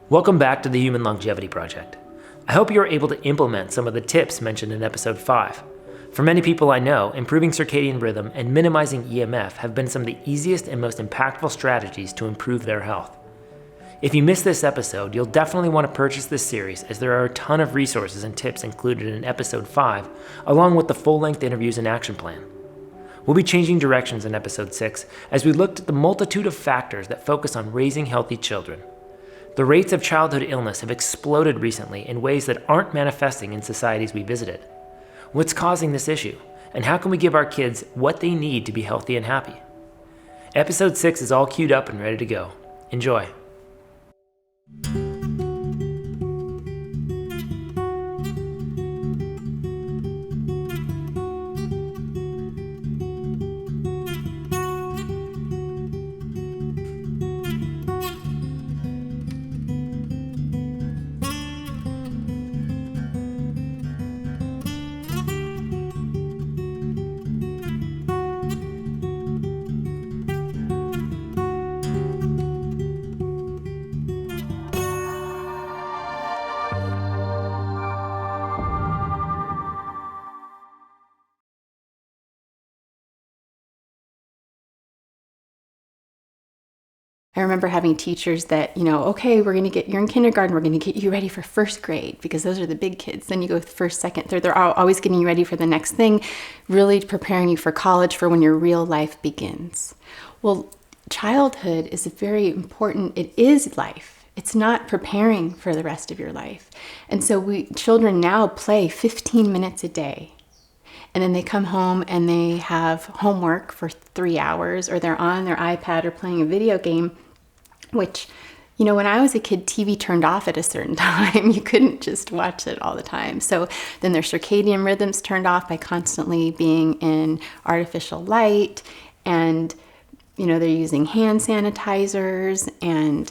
Welcome back to the Human Longevity Project. I hope you are able to implement some of the tips mentioned in episode 5. For many people I know, improving circadian rhythm and minimizing EMF have been some of the easiest and most impactful strategies to improve their health. If you missed this episode, you'll definitely want to purchase this series, as there are a ton of resources and tips included in episode 5, along with the full-length interviews and action plan. We'll be changing directions in episode 6 as we looked at the multitude of factors that focus on raising healthy children. The rates of childhood illness have exploded recently in ways that aren't manifesting in societies we visited. What's causing this issue, and how can we give our kids what they need to be healthy and happy? Episode 6 is all queued up and ready to go. Enjoy. I remember having teachers that, okay, you're in kindergarten, we're going to get you ready for first grade because those are the big kids. Then you go first, second, third. They're always getting you ready for the next thing, really preparing you for college, for when your real life begins. Well, childhood is very important. It is life. It's not preparing for the rest of your life. And so children now play 15 minutes a day. And then they come home and they have homework for 3 hours, or they're on their iPad or playing a video game, which, when I was a kid, TV turned off at a certain time. You couldn't just watch it all the time. So then their circadian rhythms turned off by constantly being in artificial light, and, they're using hand sanitizers, and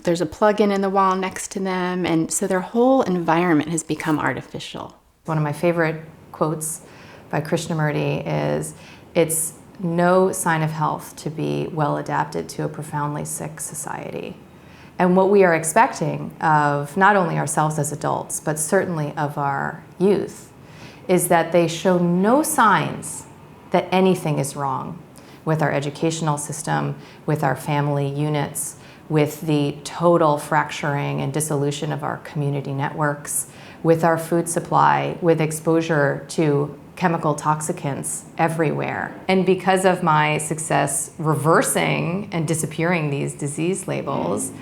there's a plug-in in the wall next to them. And so their whole environment has become artificial. One of my favorite quotes by Krishnamurti is, "It's no sign of health to be well adapted to a profoundly sick society." And what we are expecting of not only ourselves as adults, but certainly of our youth, is that they show no signs that anything is wrong with our educational system, with our family units, with the total fracturing and dissolution of our community networks, with our food supply, with exposure to chemical toxicants everywhere. And because of my success reversing and disappearing these disease labels,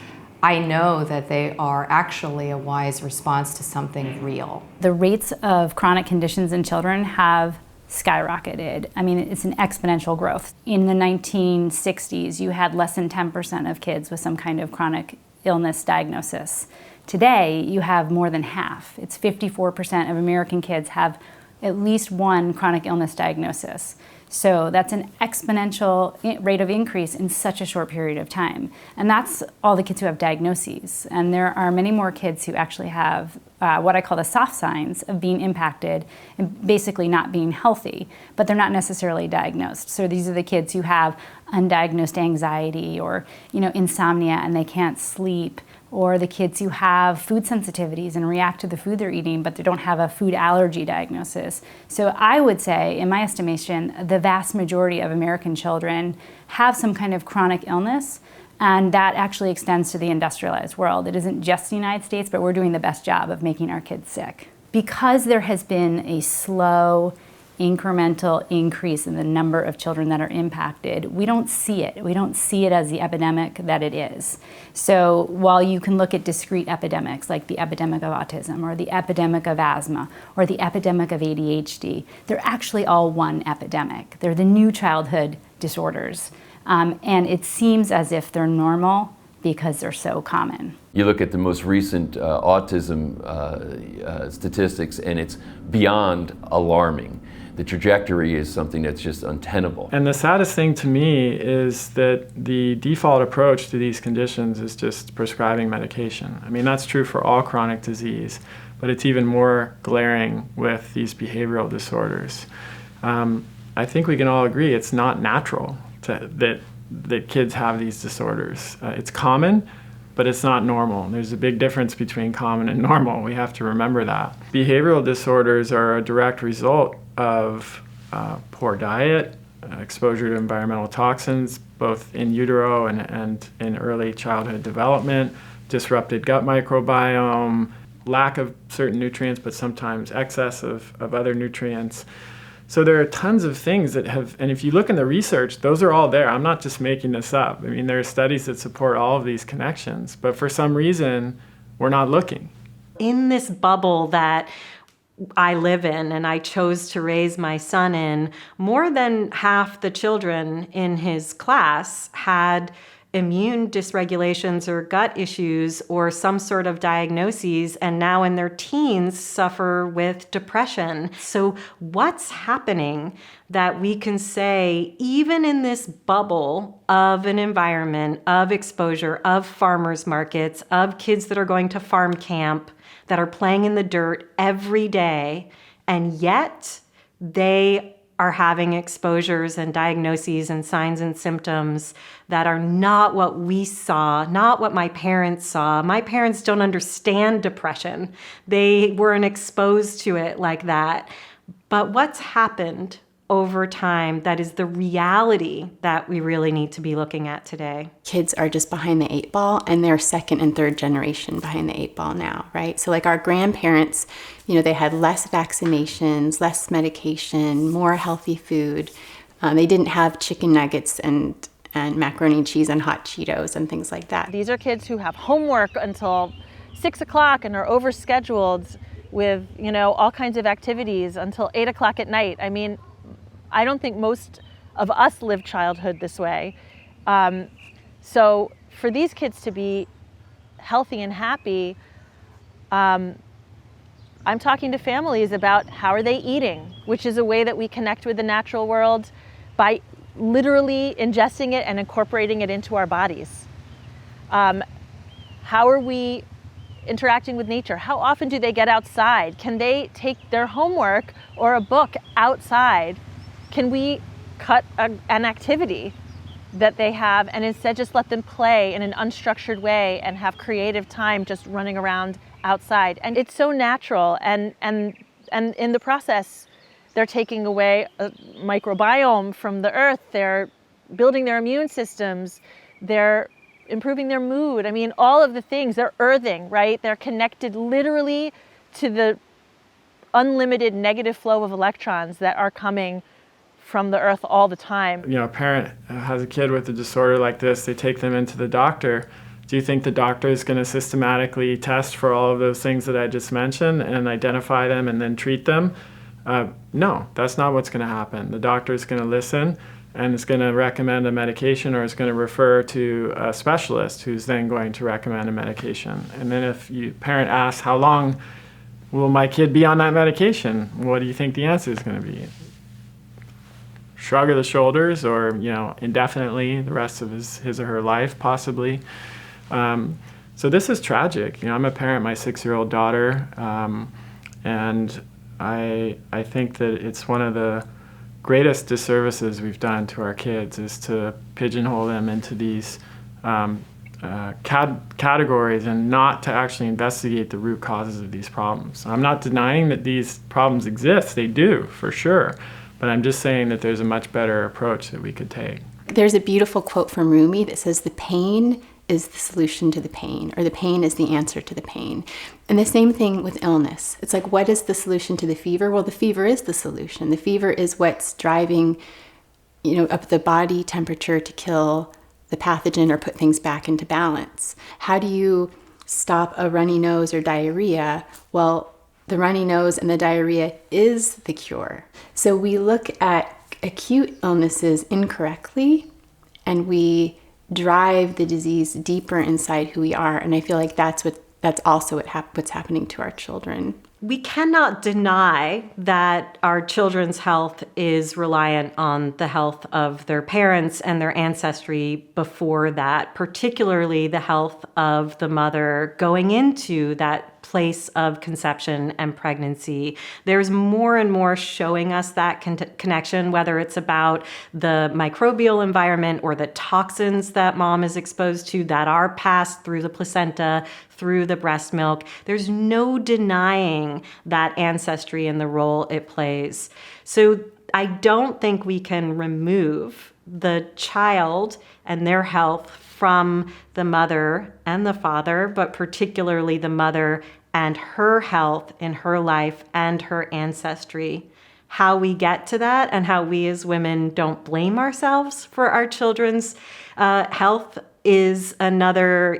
I know that they are actually a wise response to something real. The rates of chronic conditions in children have skyrocketed. I mean, it's an exponential growth. In the 1960s, you had less than 10% of kids with some kind of chronic illness diagnosis. Today, you have more than half. It's 54% of American kids have at least one chronic illness diagnosis. So that's an exponential rate of increase in such a short period of time. And that's all the kids who have diagnoses. And there are many more kids who actually have what I call the soft signs of being impacted and basically not being healthy, but they're not necessarily diagnosed. So these are the kids who have undiagnosed anxiety or, insomnia and they can't sleep, or the kids who have food sensitivities and react to the food they're eating, but they don't have a food allergy diagnosis. So I would say, in my estimation, the vast majority of American children have some kind of chronic illness, and that actually extends to the industrialized world. It isn't just the United States, but we're doing the best job of making our kids sick. Because there has been a slow, incremental increase in the number of children that are impacted, we don't see it. We don't see it as the epidemic that it is. So while you can look at discrete epidemics like the epidemic of autism or the epidemic of asthma or the epidemic of ADHD, they're actually all one epidemic. They're the new childhood disorders. And it seems as if they're normal because they're so common. You look at the most recent autism statistics and it's beyond alarming. The trajectory is something that's just untenable. And the saddest thing to me is that the default approach to these conditions is just prescribing medication. I mean, that's true for all chronic disease, but it's even more glaring with these behavioral disorders. I think we can all agree it's not natural that kids have these disorders. It's common, but it's not normal. There's a big difference between common and normal. We have to remember that. Behavioral disorders are a direct result of poor diet, exposure to environmental toxins, both in utero and in early childhood development, disrupted gut microbiome, lack of certain nutrients, but sometimes excess of other nutrients. So there are tons of things that have, and if you look in the research, those are all there. I'm not just making this up. I mean, there are studies that support all of these connections, but for some reason, we're not looking. In this bubble that I live in and I chose to raise my son in, more than half the children in his class had immune dysregulations or gut issues or some sort of diagnoses, and now in their teens suffer with depression. So what's happening that we can say, even in this bubble of an environment, of exposure, of farmers markets, of kids that are going to farm camp, that are playing in the dirt every day, and yet they are having exposures and diagnoses and signs and symptoms that are not what we saw, not what my parents saw. My parents don't understand depression. They weren't exposed to it like that. But what's happened over time that is the reality that we really need to be looking at today? Kids are just behind the 8 ball, and they're second and third generation behind the 8 ball now, right? So like our grandparents, they had less vaccinations, less medication, more healthy food. They didn't have chicken nuggets and macaroni and cheese and hot Cheetos and things like that. These are kids who have homework until 6 o'clock and are overscheduled with, all kinds of activities until 8 o'clock at night. I mean, I don't think most of us lived childhood this way. So for these kids to be healthy and happy, I'm talking to families about how are they eating, which is a way that we connect with the natural world by literally ingesting it and incorporating it into our bodies. How are we interacting with nature? How often do they get outside? Can they take their homework or a book outside? Can we cut an activity that they have and instead just let them play in an unstructured way and have creative time just running around outside? And it's so natural, and in the process, they're taking away a microbiome from the earth, they're building their immune systems, they're improving their mood. I mean, all of the things, they're earthing, right? They're connected literally to the unlimited negative flow of electrons that are coming from the earth all the time. A parent has a kid with a disorder like this, they take them into the doctor. Do you think the doctor is going to systematically test for all of those things that I just mentioned and identify them and then treat them? No, that's not what's going to happen. The doctor is going to listen and is going to recommend a medication, or is going to refer to a specialist who's then going to recommend a medication. And then if you parent asks, how long will my kid be on that medication? What do you think the answer is going to be? Shrug of the shoulders, or indefinitely the rest of his or her life, possibly. So this is tragic. I'm a parent, my 6-year-old daughter, and I think that it's one of the greatest disservices we've done to our kids is to pigeonhole them into these categories and not to actually investigate the root causes of these problems. I'm not denying that these problems exist; they do, for sure. But I'm just saying that there's a much better approach that we could take. There's a beautiful quote from Rumi that says, the pain is the solution to the pain, or the pain is the answer to the pain. And the same thing with illness. It's like, what is the solution to the fever? Well, the fever is the solution. The fever is what's driving, up the body temperature to kill the pathogen or put things back into balance. How do you stop a runny nose or diarrhea? Well, the runny nose and the diarrhea is the cure. So we look at acute illnesses incorrectly, and we drive the disease deeper inside who we are. And I feel like that's also what's happening to our children. We cannot deny that our children's health is reliant on the health of their parents and their ancestry before that, particularly the health of the mother going into that place of conception and pregnancy. There's more and more showing us that connection, whether it's about the microbial environment or the toxins that mom is exposed to that are passed through the placenta, through the breast milk. There's no denying that ancestry and the role it plays. So I don't think we can remove the child and their health from the mother and the father, but particularly the mother and her health in her life and her ancestry. How we get to that and how we as women don't blame ourselves for our children's health is another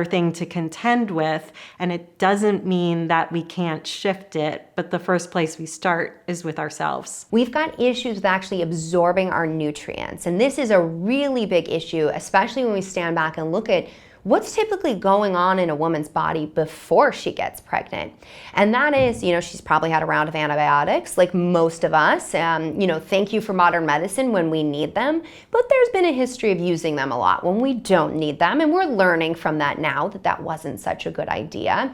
thing to contend with. And it doesn't mean that we can't shift it, but the first place we start is with ourselves. We've got issues with actually absorbing our nutrients. And this is a really big issue, especially when we stand back and look at what's typically going on in a woman's body before she gets pregnant. And that is, she's probably had a round of antibiotics like most of us. Thank you for modern medicine when we need them, but there's been a history of using them a lot when we don't need them. And we're learning from that now that wasn't such a good idea.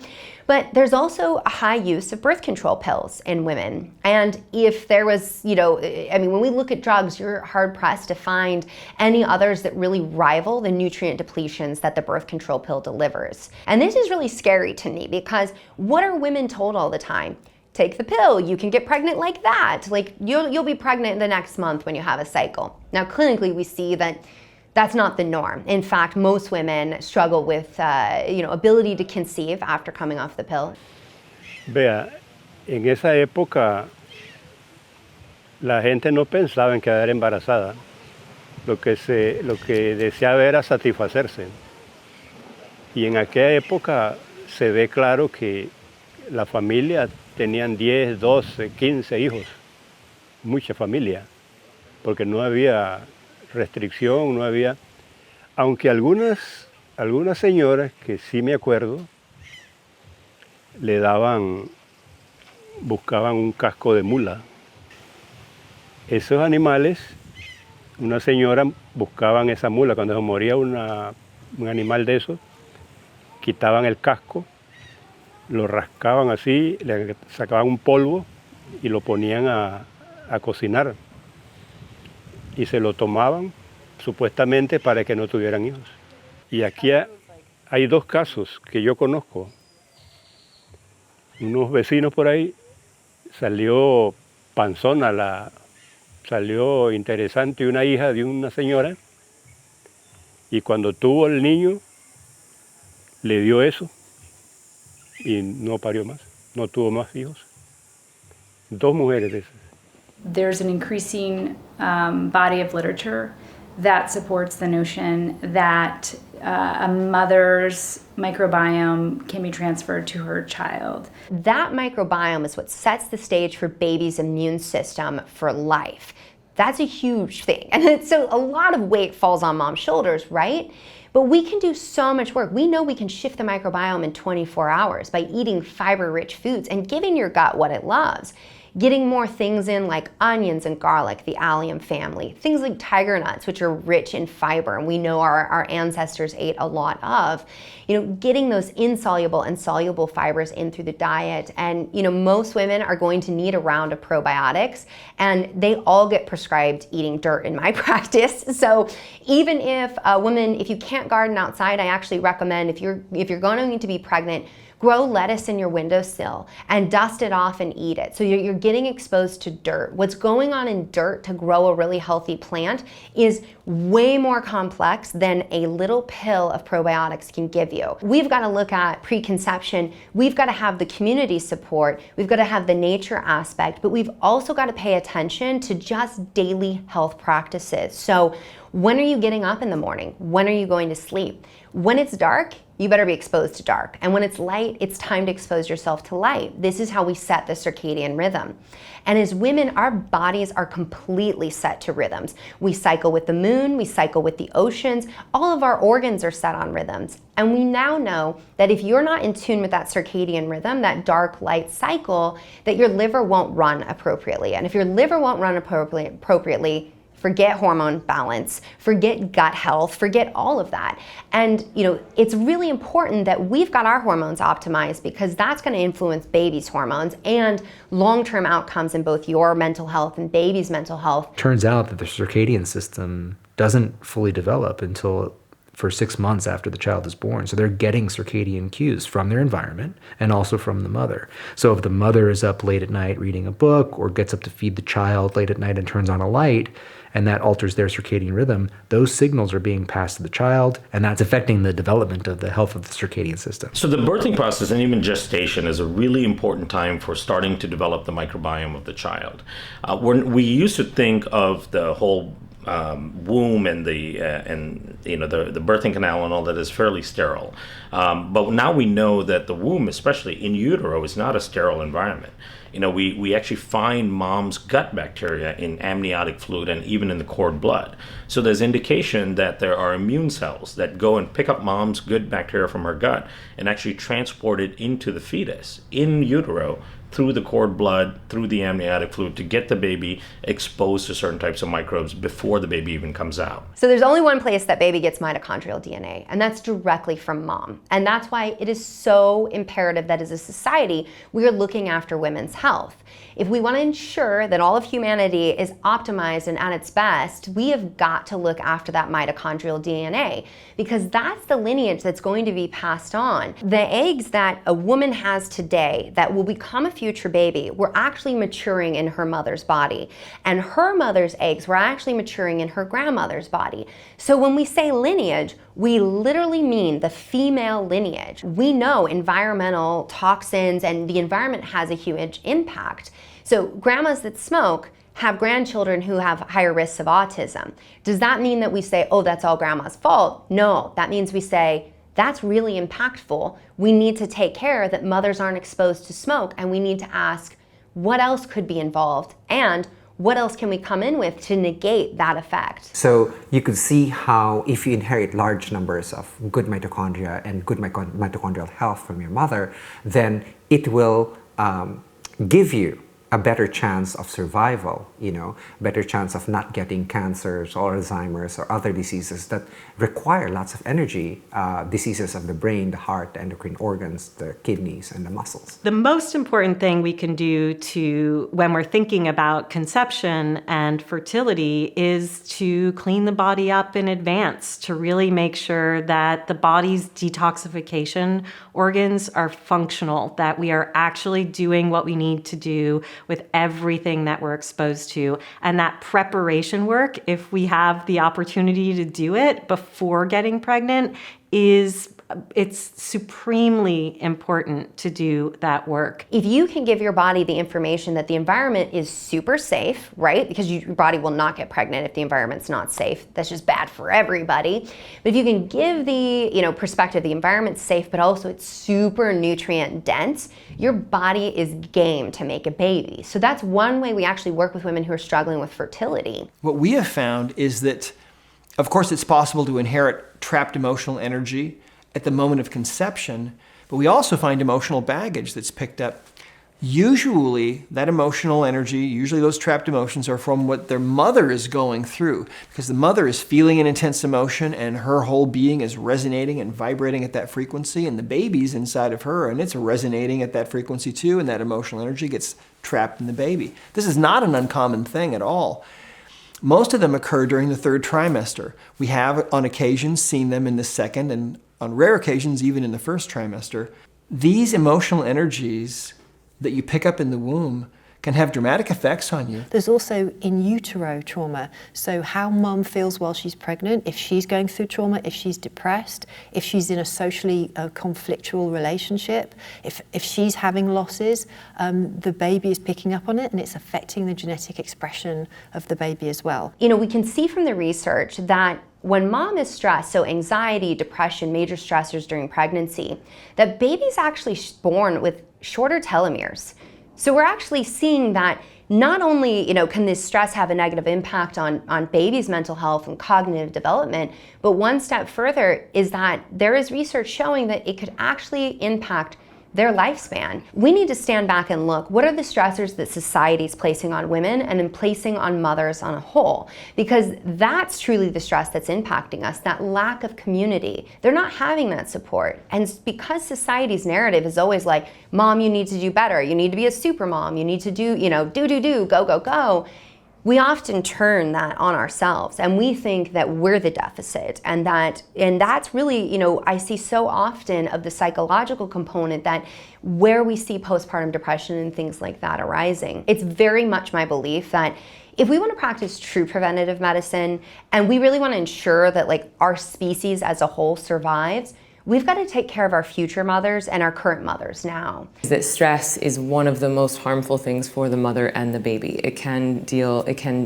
But there's also a high use of birth control pills in women. And if there was, when we look at drugs, you're hard pressed to find any others that really rival the nutrient depletions that the birth control pill delivers. And this is really scary to me because what are women told all the time? Take the pill, you can get pregnant like that. Like you'll be pregnant the next month when you have a cycle. Now clinically we see that that's not the norm. In fact, most women struggle with ability to conceive after coming off the pill. Vea, en esa época la gente no pensaba en quedar embarazada. Lo que deseaba era satisfacerse. Y en aquella época se ve claro que la familia tenían 10, 12, 15 hijos. Mucha familia, porque no había restricción, no había, aunque algunas señoras que sí me acuerdo buscaban un casco de mula. Esos animales, una señora buscaban esa mula, cuando se moría un animal de esos, quitaban el casco, lo rascaban así, le sacaban un polvo y lo ponían a cocinar. Y se lo tomaban supuestamente para que no tuvieran hijos. Y aquí hay dos casos que yo conozco. Unos vecinos por ahí salió panzona, salió interesante una hija de una señora y cuando tuvo el niño le dio eso y no parió más, no tuvo más hijos. 2 mujeres de esas. There's an increasing body of literature that supports the notion that a mother's microbiome can be transferred to her child. That microbiome is what sets the stage for baby's immune system for life. That's a huge thing. And so a lot of weight falls on mom's shoulders, right? But we can do so much work. We know we can shift the microbiome in 24 hours by eating fiber-rich foods and giving your gut what it loves. Getting more things in like onions and garlic, the allium family, things like tiger nuts, which are rich in fiber, and we know our ancestors ate a lot of. Getting those insoluble and soluble fibers in through the diet. And most women are going to need a round of probiotics, and they all get prescribed eating dirt in my practice. So even if a woman, if you can't garden outside, I actually recommend if you're going to be pregnant, grow lettuce in your windowsill and dust it off and eat it. So you're getting exposed to dirt. What's going on in dirt to grow a really healthy plant is way more complex than a little pill of probiotics can give you. We've got to look at preconception. We've got to have the community support. We've got to have the nature aspect, but we've also got to pay attention to just daily health practices. So when are you getting up in the morning? When are you going to sleep? When it's dark, you better be exposed to dark. And when it's light, it's time to expose yourself to light. This is how we set the circadian rhythm. And as women, our bodies are completely set to rhythms. We cycle with the moon, we cycle with the oceans, all of our organs are set on rhythms. And we now know that if you're not in tune with that circadian rhythm, that dark light cycle, that your liver won't run appropriately. And if your liver won't run appropriately, forget hormone balance, forget gut health, forget all of that. And it's really important that we've got our hormones optimized, because that's going to influence baby's hormones and long-term outcomes in both your mental health and baby's mental health. Turns out that the circadian system doesn't fully develop until for 6 months after the child is born. So they're getting circadian cues from their environment and also from the mother. So if the mother is up late at night reading a book, or gets up to feed the child late at night and turns on a light, and that alters their circadian rhythm, those signals are being passed to the child, and that's affecting the development of the health of the circadian system. So the birthing process and even gestation is a really important time for starting to develop the microbiome of the child. We used to think of the whole womb and the birthing canal and all that is fairly sterile, but now we know that the womb, especially in utero, is not a sterile environment. We actually find mom's gut bacteria in amniotic fluid and even in the cord blood. So there's indication that there are immune cells that go and pick up mom's good bacteria from her gut and actually transport it into the fetus in utero through the cord blood, through the amniotic fluid, to get the baby exposed to certain types of microbes before the baby even comes out. So there's only one place that baby gets mitochondrial DNA, and that's directly from mom. And that's why it is so imperative that as a society, we are looking after women's health. If we want to ensure that all of humanity is optimized and at its best, we have got to look after that mitochondrial DNA, because that's the lineage that's going to be passed on. The eggs that a woman has today that will become a future baby were actually maturing in her mother's body, and her mother's eggs were actually maturing in her grandmother's body. So when we say lineage, we literally mean the female lineage. We know environmental toxins and the environment has a huge impact. So grandmas that smoke have grandchildren who have higher risks of autism. Does that mean that we say, oh, that's all grandma's fault? No, that means we say, that's really impactful. We need to take care that mothers aren't exposed to smoke, and we need to ask what else could be involved and what else can we come in with to negate that effect? So you could see how if you inherit large numbers of good mitochondria and good mitochondrial health from your mother, then it will give you a better chance of survival, better chance of not getting cancers or Alzheimer's or other diseases that require lots of energy, diseases of the brain, the heart, the endocrine organs, the kidneys, and the muscles. The most important thing we can do when we're thinking about conception and fertility is to clean the body up in advance, to really make sure that the body's detoxification organs are functional, that we are actually doing what we need to do with everything that we're exposed to. And that preparation work, if we have the opportunity to do it before getting pregnant, it's supremely important to do that work. If you can give your body the information that the environment is super safe, right? Because your body will not get pregnant if the environment's not safe. That's just bad for everybody. But if you can give the perspective, the environment's safe, but also it's super nutrient dense, your body is game to make a baby. So that's one way we actually work with women who are struggling with fertility. What we have found is that, of course, it's possible to inherit trapped emotional energy at the moment of conception, but we also find emotional baggage that's picked up. Usually that emotional energy, usually those trapped emotions, are from what their mother is going through, because the mother is feeling an intense emotion and her whole being is resonating and vibrating at that frequency, and the baby's inside of her and it's resonating at that frequency too, and that emotional energy gets trapped in the baby. This is not an uncommon thing at all. Most of them occur during the third trimester. We have on occasion seen them in the second, and on rare occasions even in the first trimester. These emotional energies that you pick up in the womb can have dramatic effects on you. There's also in utero trauma, so how mum feels while she's pregnant, if she's going through trauma, if she's depressed, if she's in a socially conflictual relationship, if she's having losses, the baby is picking up on it and it's affecting the genetic expression of the baby as well. We can see from the research that when mom is stressed, so anxiety, depression, major stressors during pregnancy, that baby's actually born with shorter telomeres. So we're actually seeing that not only can this stress have a negative impact on baby's mental health and cognitive development, but one step further is that there is research showing that it could actually impact their lifespan. We need to stand back and look, what are the stressors that society is placing on women and then placing on mothers on a whole? Because that's truly the stress that's impacting us, that lack of community. They're not having that support. And because society's narrative is always like, mom, you need to do better. You need to be a super mom. You need to do, do, go, go, go. We often turn that on ourselves and we think that we're the deficit, and that's really, I see so often of the psychological component that where we see postpartum depression and things like that arising. It's very much my belief that if we want to practice true preventative medicine and we really want to ensure that like our species as a whole survives, we've got to take care of our future mothers and our current mothers now. That stress is one of the most harmful things for the mother and the baby. It can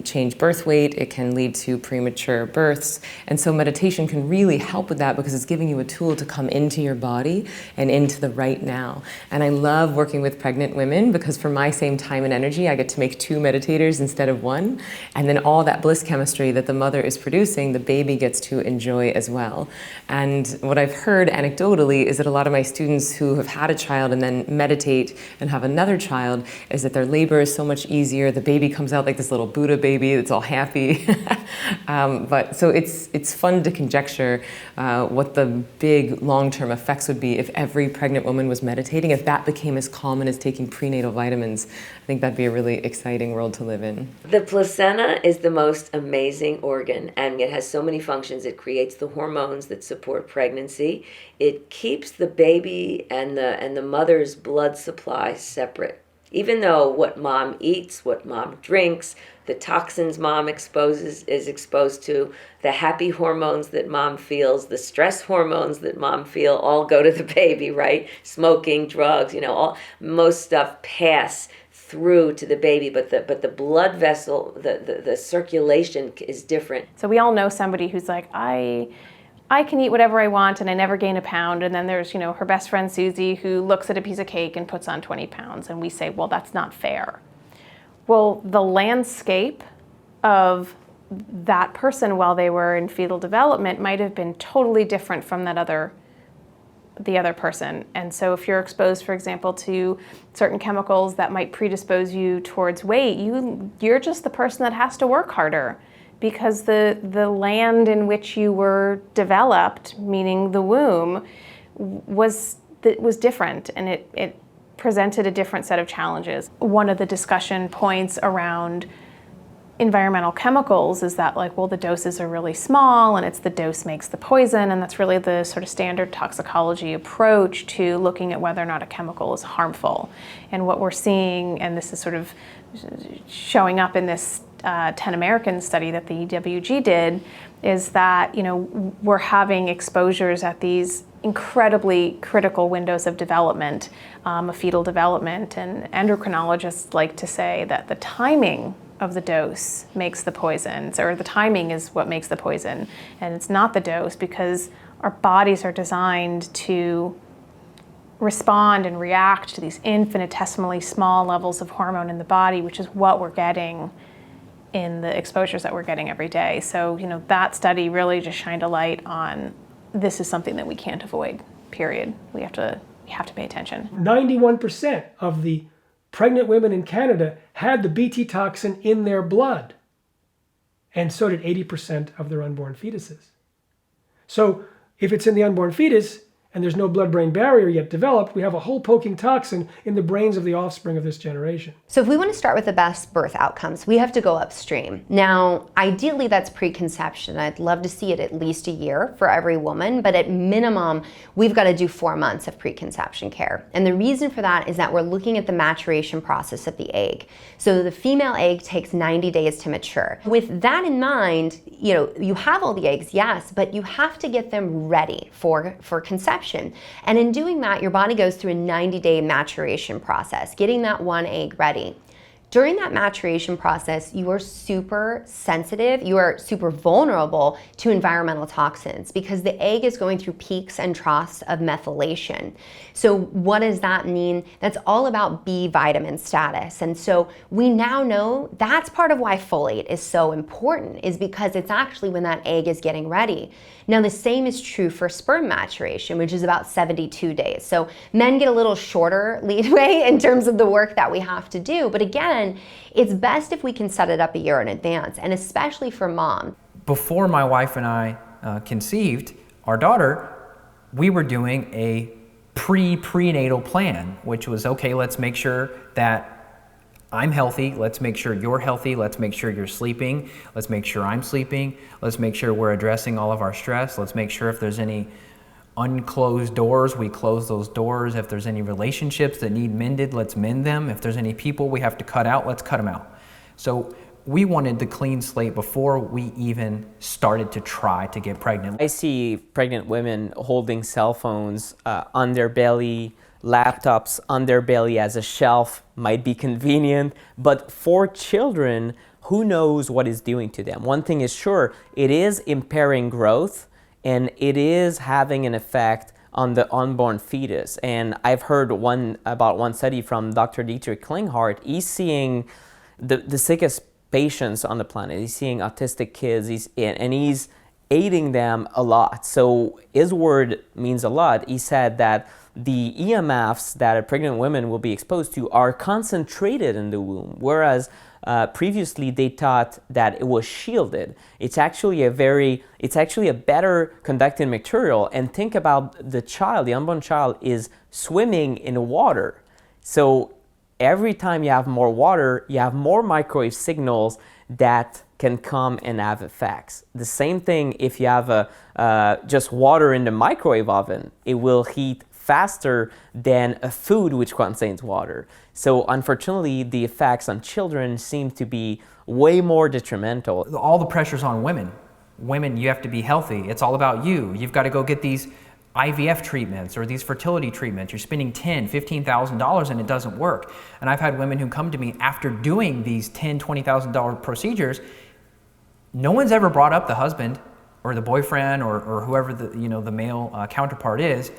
change birth weight, it can lead to premature births, and so meditation can really help with that because it's giving you a tool to come into your body and into the right now. And I love working with pregnant women because for my same time and energy, I get to make 2 meditators instead of 1, and then all that bliss chemistry that the mother is producing, the baby gets to enjoy as well. And what I've heard anecdotally is that a lot of my students who have had a child and then meditate and have another child is that their labor is so much easier. The baby comes out like this little Buddha baby that's all happy. But so it's fun to conjecture what the big long-term effects would be if every pregnant woman was meditating, if that became as common as taking prenatal vitamins. I think that'd be a really exciting world to live in. The placenta is the most amazing organ, and it has so many functions. It creates the hormones that support pregnancy. It keeps the baby and the mother's blood supply separate. Even though what mom eats, what mom drinks, the toxins mom is exposed to, the happy hormones that mom feels, the stress hormones that mom feel, all go to the baby, right? Smoking, drugs, most stuff pass through to the baby, but the blood vessel, the circulation is different. So we all know somebody who's like, I can eat whatever I want and I never gain a pound. And then there's, her best friend Susie who looks at a piece of cake and puts on 20 pounds. And we say, well, that's not fair. Well, the landscape of that person while they were in fetal development might have been totally different from the other person. And so if you're exposed, for example, to certain chemicals that might predispose you towards weight, you're just the person that has to work harder. Because the land in which you were developed, meaning the womb, was different, and it presented a different set of challenges. One of the discussion points around environmental chemicals is that the doses are really small, and it's the dose makes the poison, and that's really the sort of standard toxicology approach to looking at whether or not a chemical is harmful. And what we're seeing, and this is sort of showing up in this 10 Americans study that the EWG did, is that we're having exposures at these incredibly critical windows of development, of fetal development, and endocrinologists like to say that the timing of the dose makes the poison, or the timing is what makes the poison, and it's not the dose, because our bodies are designed to respond and react to these infinitesimally small levels of hormone in the body, which is what we're getting in the exposures that we're getting every day. So, that study really just shined a light on this is something that we can't avoid, period. We have to pay attention. 91% of the pregnant women in Canada had the Bt toxin in their blood. And so did 80% of their unborn fetuses. So if it's in the unborn fetus, and there's no blood-brain barrier yet developed, we have a hole-poking toxin in the brains of the offspring of this generation. So if we want to start with the best birth outcomes, we have to go upstream. Now, ideally that's preconception. I'd love to see it at least a year for every woman, but at minimum, we've got to do 4 months of preconception care. And the reason for that is that we're looking at the maturation process of the egg. So the female egg takes 90 days to mature. With that in mind, you have all the eggs, yes, but you have to get them ready for conception. And in doing that, your body goes through a 90-day maturation process, getting that one egg ready. During that maturation process, you are super sensitive, you are super vulnerable to environmental toxins because the egg is going through peaks and troughs of methylation. So what does that mean? That's all about B vitamin status. And so we now know that's part of why folate is so important, is because it's actually when that egg is getting ready. Now the same is true for sperm maturation, which is about 72 days. So men get a little shorter leadway in terms of the work that we have to do. But again, it's best if we can set it up a year in advance, and especially for mom. Before my wife and I conceived our daughter, we were doing a prenatal plan, which was, okay, let's make sure that I'm healthy, let's make sure you're healthy, let's make sure you're sleeping, let's make sure I'm sleeping, let's make sure we're addressing all of our stress, let's make sure if there's any unclosed doors, we close those doors. If there's any relationships that need mended, let's mend them. If there's any people we have to cut out, let's cut them out. So we wanted the clean slate before we even started to try to get pregnant. I see pregnant women holding cell phones on their belly, laptops on their belly as a shelf, might be convenient, but for children, who knows what it's doing to them? One thing is sure, it is impairing growth, and it is having an effect on the unborn fetus. And I've heard about one study from Dr. Dietrich Klinghardt. He's seeing the sickest patients on the planet. He's seeing autistic kids, and he's aiding them a lot. So his word means a lot. He said that the EMFs that pregnant women will be exposed to are concentrated in the womb, whereas previously they thought that it was shielded. It's actually a better conducting material. And think about the child, the unborn child is swimming in water. So every time you have more water, you have more microwave signals that can come and have effects. The same thing if you have just water in the microwave oven, it will heat faster than a food which contains water. So unfortunately, the effects on children seem to be way more detrimental. All the pressure's on women. Women, you have to be healthy. It's all about you. You've got to go get these IVF treatments or these fertility treatments. You're spending $10,000, $15,000 and it doesn't work. And I've had women who come to me after doing these $10,000, $20,000 procedures. No one's ever brought up the husband or the boyfriend or whoever the male counterpart is.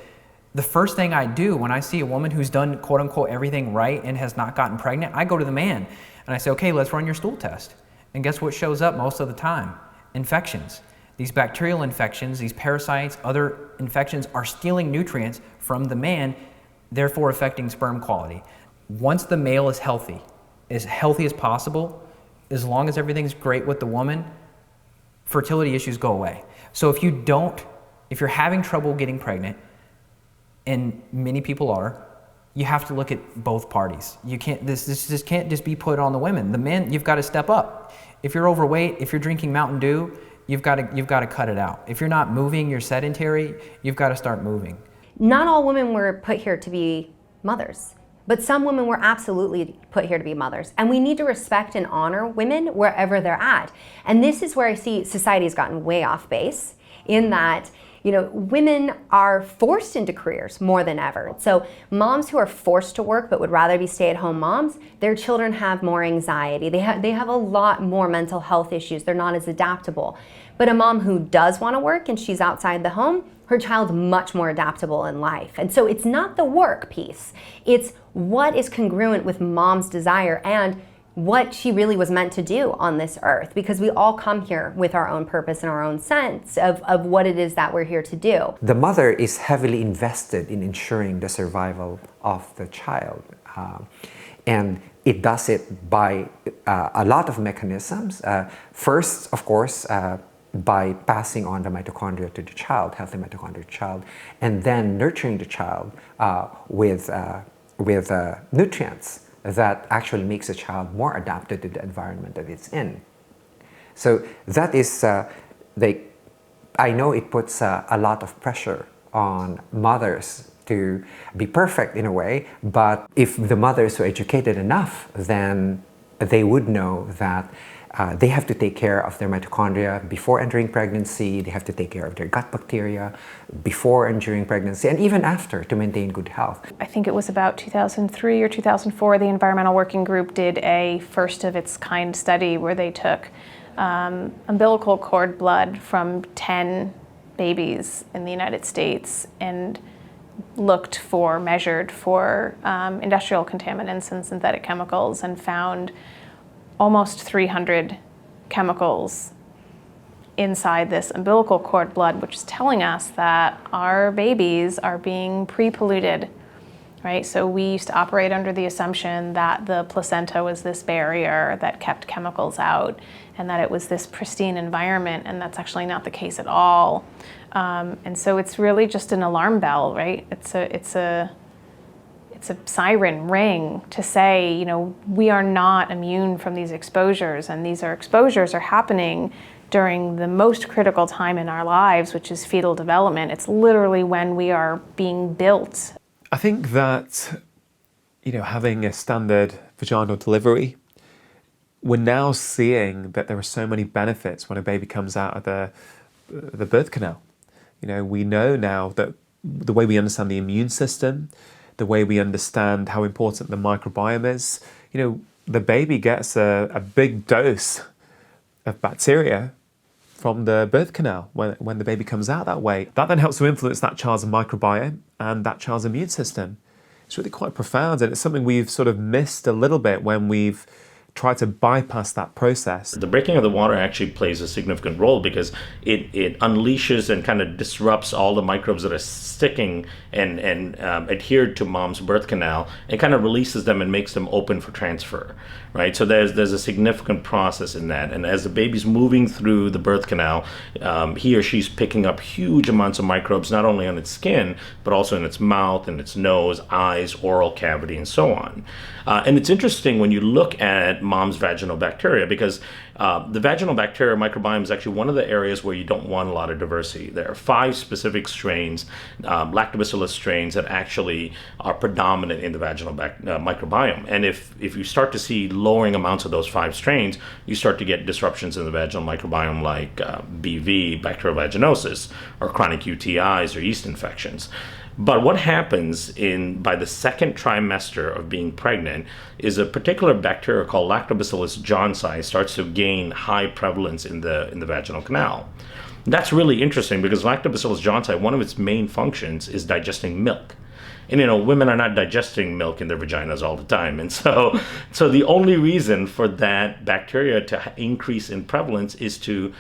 The first thing I do when I see a woman who's done quote unquote everything right and has not gotten pregnant, I go to the man and I say, okay, let's run your stool test. And guess what shows up most of the time? Infections. These bacterial infections, these parasites, other infections are stealing nutrients from the man, therefore affecting sperm quality. Once the male is healthy as possible, as long as everything's great with the woman, fertility issues go away. So if you're having trouble getting pregnant, and many people are, you have to look at both parties. You can't, this can't just be put on the women. The men, you've got to step up. If you're overweight, if you're drinking Mountain Dew, you've got to cut it out. If you're not moving, you're sedentary, you've got to start moving. Not all women were put here to be mothers, but some women were absolutely put here to be mothers. And we need to respect and honor women wherever they're at. And this is where I see society has gotten way off base, in that women are forced into careers more than ever. So moms who are forced to work but would rather be stay-at-home moms, their children have more anxiety. They have a lot more mental health issues. They're not as adaptable. But a mom who does want to work and she's outside the home, her child's much more adaptable in life. And so it's not the work piece. It's what is congruent with mom's desire and what she really was meant to do on this earth, because we all come here with our own purpose and our own sense of what it is that we're here to do. The mother is heavily invested in ensuring the survival of the child. And it does it by a lot of mechanisms. First, of course, by passing on the mitochondria to the child, healthy mitochondria to the child, and then nurturing the child with nutrients that actually makes a child more adapted to the environment that it's in. So that is, I know it puts a lot of pressure on mothers to be perfect in a way, but if the mothers were educated enough, then they would know that They have to take care of their mitochondria before entering pregnancy. They have to take care of their gut bacteria before and during pregnancy, and even after, to maintain good health. I think it was about 2003 or 2004, the Environmental Working Group did a first of its kind study where they took umbilical cord blood from 10 babies in the United States and measured for industrial contaminants and synthetic chemicals, and found almost 300 chemicals inside this umbilical cord blood, which is telling us that our babies are being pre-polluted, right? So we used to operate under the assumption that the placenta was this barrier that kept chemicals out and that it was this pristine environment, and that's actually not the case at all. And so it's really just an alarm bell, right? It's a siren ring to say, you know, we are not immune from these exposures, and these exposures are happening during the most critical time in our lives, which is fetal development. It's literally when we are being built. I think that, you know, having a standard vaginal delivery, we're now seeing that there are so many benefits when a baby comes out of the birth canal. You know, we know now that the way we understand the immune system, the way we understand how important the microbiome is, you know, the baby gets a big dose of bacteria from the birth canal when the baby comes out that way. That then helps to influence that child's microbiome and that child's immune system. It's really quite profound, and it's something we've sort of missed a little bit when we've tried to bypass that process. The breaking of the water actually plays a significant role because it unleashes and kind of disrupts all the microbes that are sticking and adhered to mom's birth canal, and kind of releases them and makes them open for transfer, right? So there's a significant process in that. And as the baby's moving through the birth canal, he or she's picking up huge amounts of microbes, not only on its skin, but also in its mouth and its nose, eyes, oral cavity, and so on. And it's interesting when you look at mom's vaginal bacteria, because the vaginal bacteria microbiome is actually one of the areas where you don't want a lot of diversity. There are 5 specific strains, lactobacillus strains, that actually are predominant in the vaginal microbiome. And if you start to see lowering amounts of those 5 strains, you start to get disruptions in the vaginal microbiome like BV, bacterial vaginosis, or chronic UTIs or yeast infections. But what happens by the second trimester of being pregnant is a particular bacteria called Lactobacillus johnsi starts to gain high prevalence in the vaginal canal. That's really interesting because Lactobacillus johnsi, one of its main functions is digesting milk. And you know, women are not digesting milk in their vaginas all the time. And so the only reason for that bacteria to increase in prevalence is to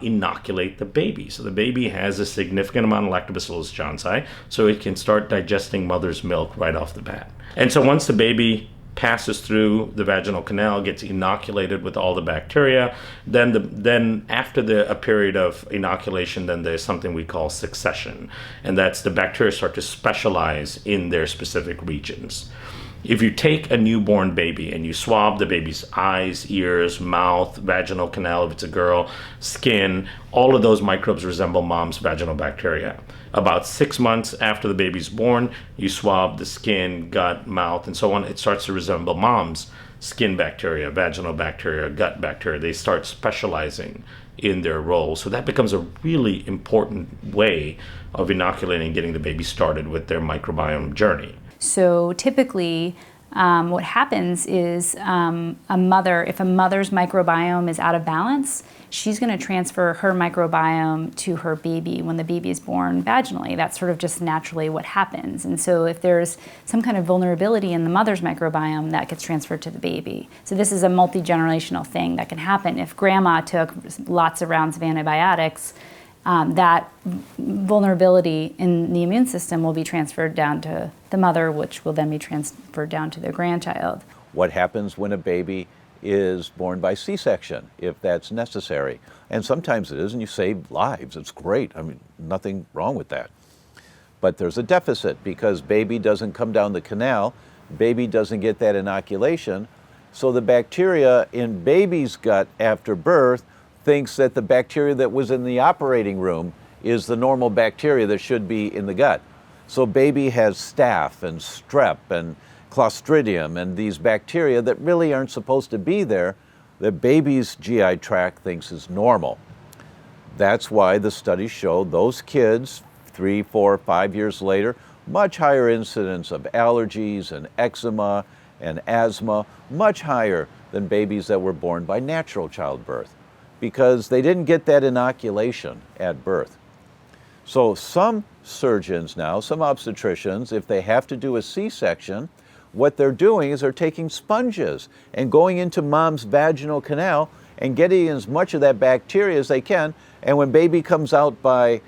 inoculate the baby. So the baby has a significant amount of Lactobacillus johnsi, so it can start digesting mother's milk right off the bat. And so once the baby passes through the vaginal canal, gets inoculated with all the bacteria, then after a period of inoculation, then there's something we call succession, and that's the bacteria start to specialize in their specific regions. If you take a newborn baby and you swab the baby's eyes, ears, mouth, vaginal canal if it's a girl, skin, all of those microbes resemble mom's vaginal bacteria. About 6 months after the baby's born, you swab the skin, gut, mouth, and so on. It starts to resemble mom's skin bacteria, vaginal bacteria, gut bacteria. They start specializing in their role. So that becomes a really important way of inoculating and getting the baby started with their microbiome journey. So typically, what happens is if a mother's microbiome is out of balance, she's going to transfer her microbiome to her baby when the baby is born vaginally. That's sort of just naturally what happens. And so if there's some kind of vulnerability in the mother's microbiome, that gets transferred to the baby. So this is a multi-generational thing that can happen. If grandma took lots of rounds of antibiotics, that vulnerability in the immune system will be transferred down to the mother, which will then be transferred down to their grandchild. What happens when a baby is born by C-section, if that's necessary? And sometimes it is, and you save lives. It's great. I mean, nothing wrong with that. But there's a deficit because baby doesn't come down the canal, baby doesn't get that inoculation, so the bacteria in baby's gut after birth thinks that the bacteria that was in the operating room is the normal bacteria that should be in the gut. So baby has staph and strep and Clostridium and these bacteria that really aren't supposed to be there, that baby's GI tract thinks is normal. That's why the studies show those kids 3, 4, 5 years later, much higher incidence of allergies and eczema and asthma, much higher than babies that were born by natural childbirth, because they didn't get that inoculation at birth. So some surgeons now, some obstetricians, if they have to do a C-section, what they're doing is they're taking sponges and going into mom's vaginal canal and getting as much of that bacteria as they can. And when baby comes out by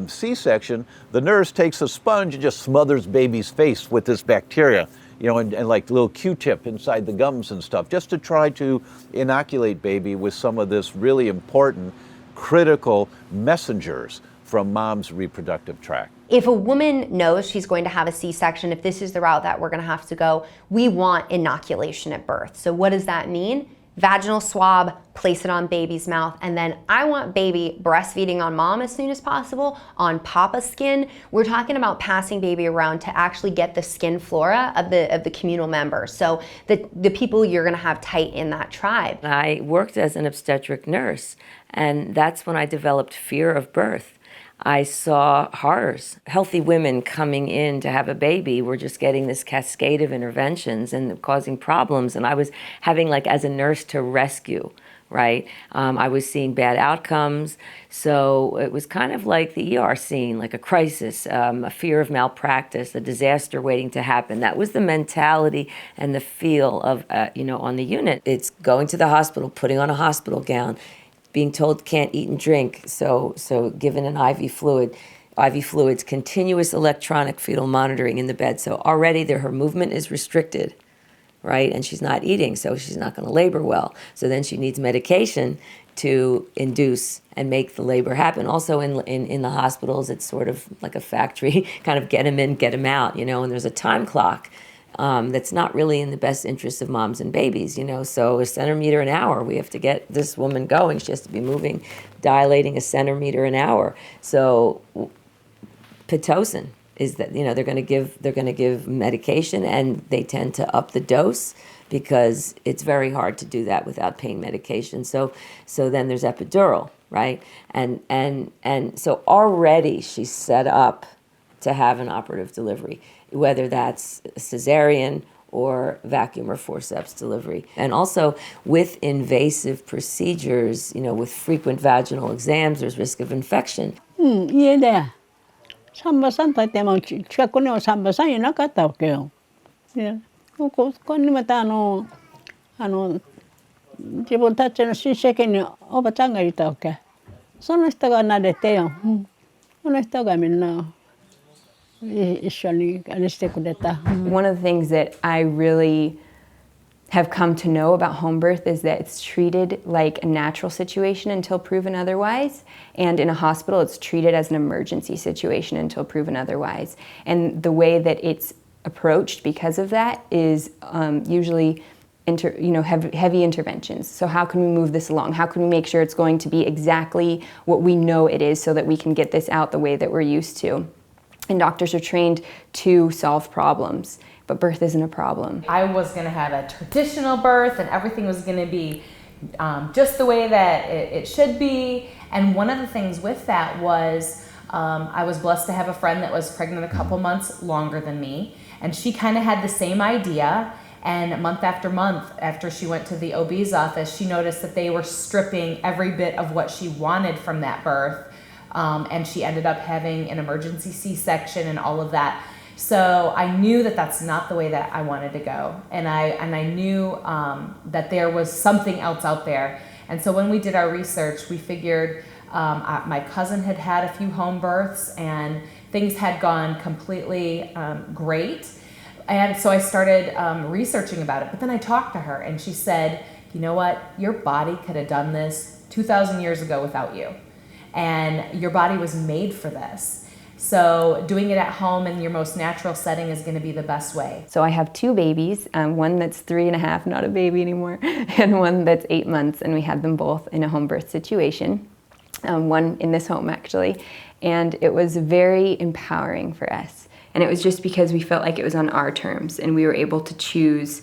C-section, the nurse takes a sponge and just smothers baby's face with this bacteria, you know, and like little Q-tip inside the gums and stuff, just to try to inoculate baby with some of this really important, critical messengers from mom's reproductive tract. If a woman knows she's going to have a C-section, if this is the route that we're going to have to go, we want inoculation at birth. So what does that mean? Vaginal swab, place it on baby's mouth, and then I want baby breastfeeding on mom as soon as possible, on papa's skin. We're talking about passing baby around to actually get the skin flora of the communal members. So the people you're gonna have tight in that tribe. I worked as an obstetric nurse, and that's when I developed fear of birth. I saw horrors. Healthy women coming in to have a baby were just getting this cascade of interventions and causing problems. And I was having, like, as a nurse, to rescue, right? I was seeing bad outcomes. So it was kind of like the ER scene, like a crisis, a fear of malpractice, a disaster waiting to happen. That was the mentality and the feel of, on the unit. It's going to the hospital, putting on a hospital gown, being told can't eat and drink, so given an IV fluids, continuous electronic fetal monitoring in the bed. So already her movement is restricted, right? And she's not eating, so she's not going to labor well. So then she needs medication to induce and make the labor happen. Also in the hospitals, it's sort of like a factory, kind of get them in, get them out, and there's a time clock. That's not really in the best interest of moms and babies, so a centimeter an hour, we have to get this woman going. She has to be moving, dilating a centimeter an hour. So Pitocin is that, they're going to give medication, and they tend to up the dose because it's very hard to do that without pain medication. So then there's epidural, right? And so already she's set up to have an operative delivery, whether that's cesarean or vacuum or forceps delivery. And also with invasive procedures, with frequent vaginal exams, there's risk of infection. Yeah. 3歳って近くには3歳いなかったわけよ。ここにまた自分たちの親戚におばちゃんがいたわけ。その人が慣れてよ。その人がみんな。One of the things that I really have come to know about home birth is that it's treated like a natural situation until proven otherwise, and in a hospital it's treated as an emergency situation until proven otherwise. And the way that it's approached because of that is usually heavy interventions. So how can we move this along? How can we make sure it's going to be exactly what we know it is so that we can get this out the way that we're used to? And doctors are trained to solve problems, but birth isn't a problem. I was going to have a traditional birth, and everything was going to be just the way that it should be. And one of the things with that was I was blessed to have a friend that was pregnant a couple months longer than me, and she kind of had the same idea. And month after month, after she went to the OB's office, she noticed that they were stripping every bit of what she wanted from that birth. And she ended up having an emergency C-section and all of that. So I knew that that's not the way that I wanted to go. And I knew that there was something else out there. And so when we did our research, we figured my cousin had had a few home births and things had gone completely great. And so I started researching about it. But then I talked to her and she said, you know what, your body could have done this 2,000 years ago without you. And your body was made for this. So doing it at home in your most natural setting is going to be the best way. So I have 2 babies, one that's 3.5, not a baby anymore, and one that's 8 months, and we had them both in a home birth situation, one in this home actually, and it was very empowering for us. And it was just because we felt like it was on our terms, and we were able to choose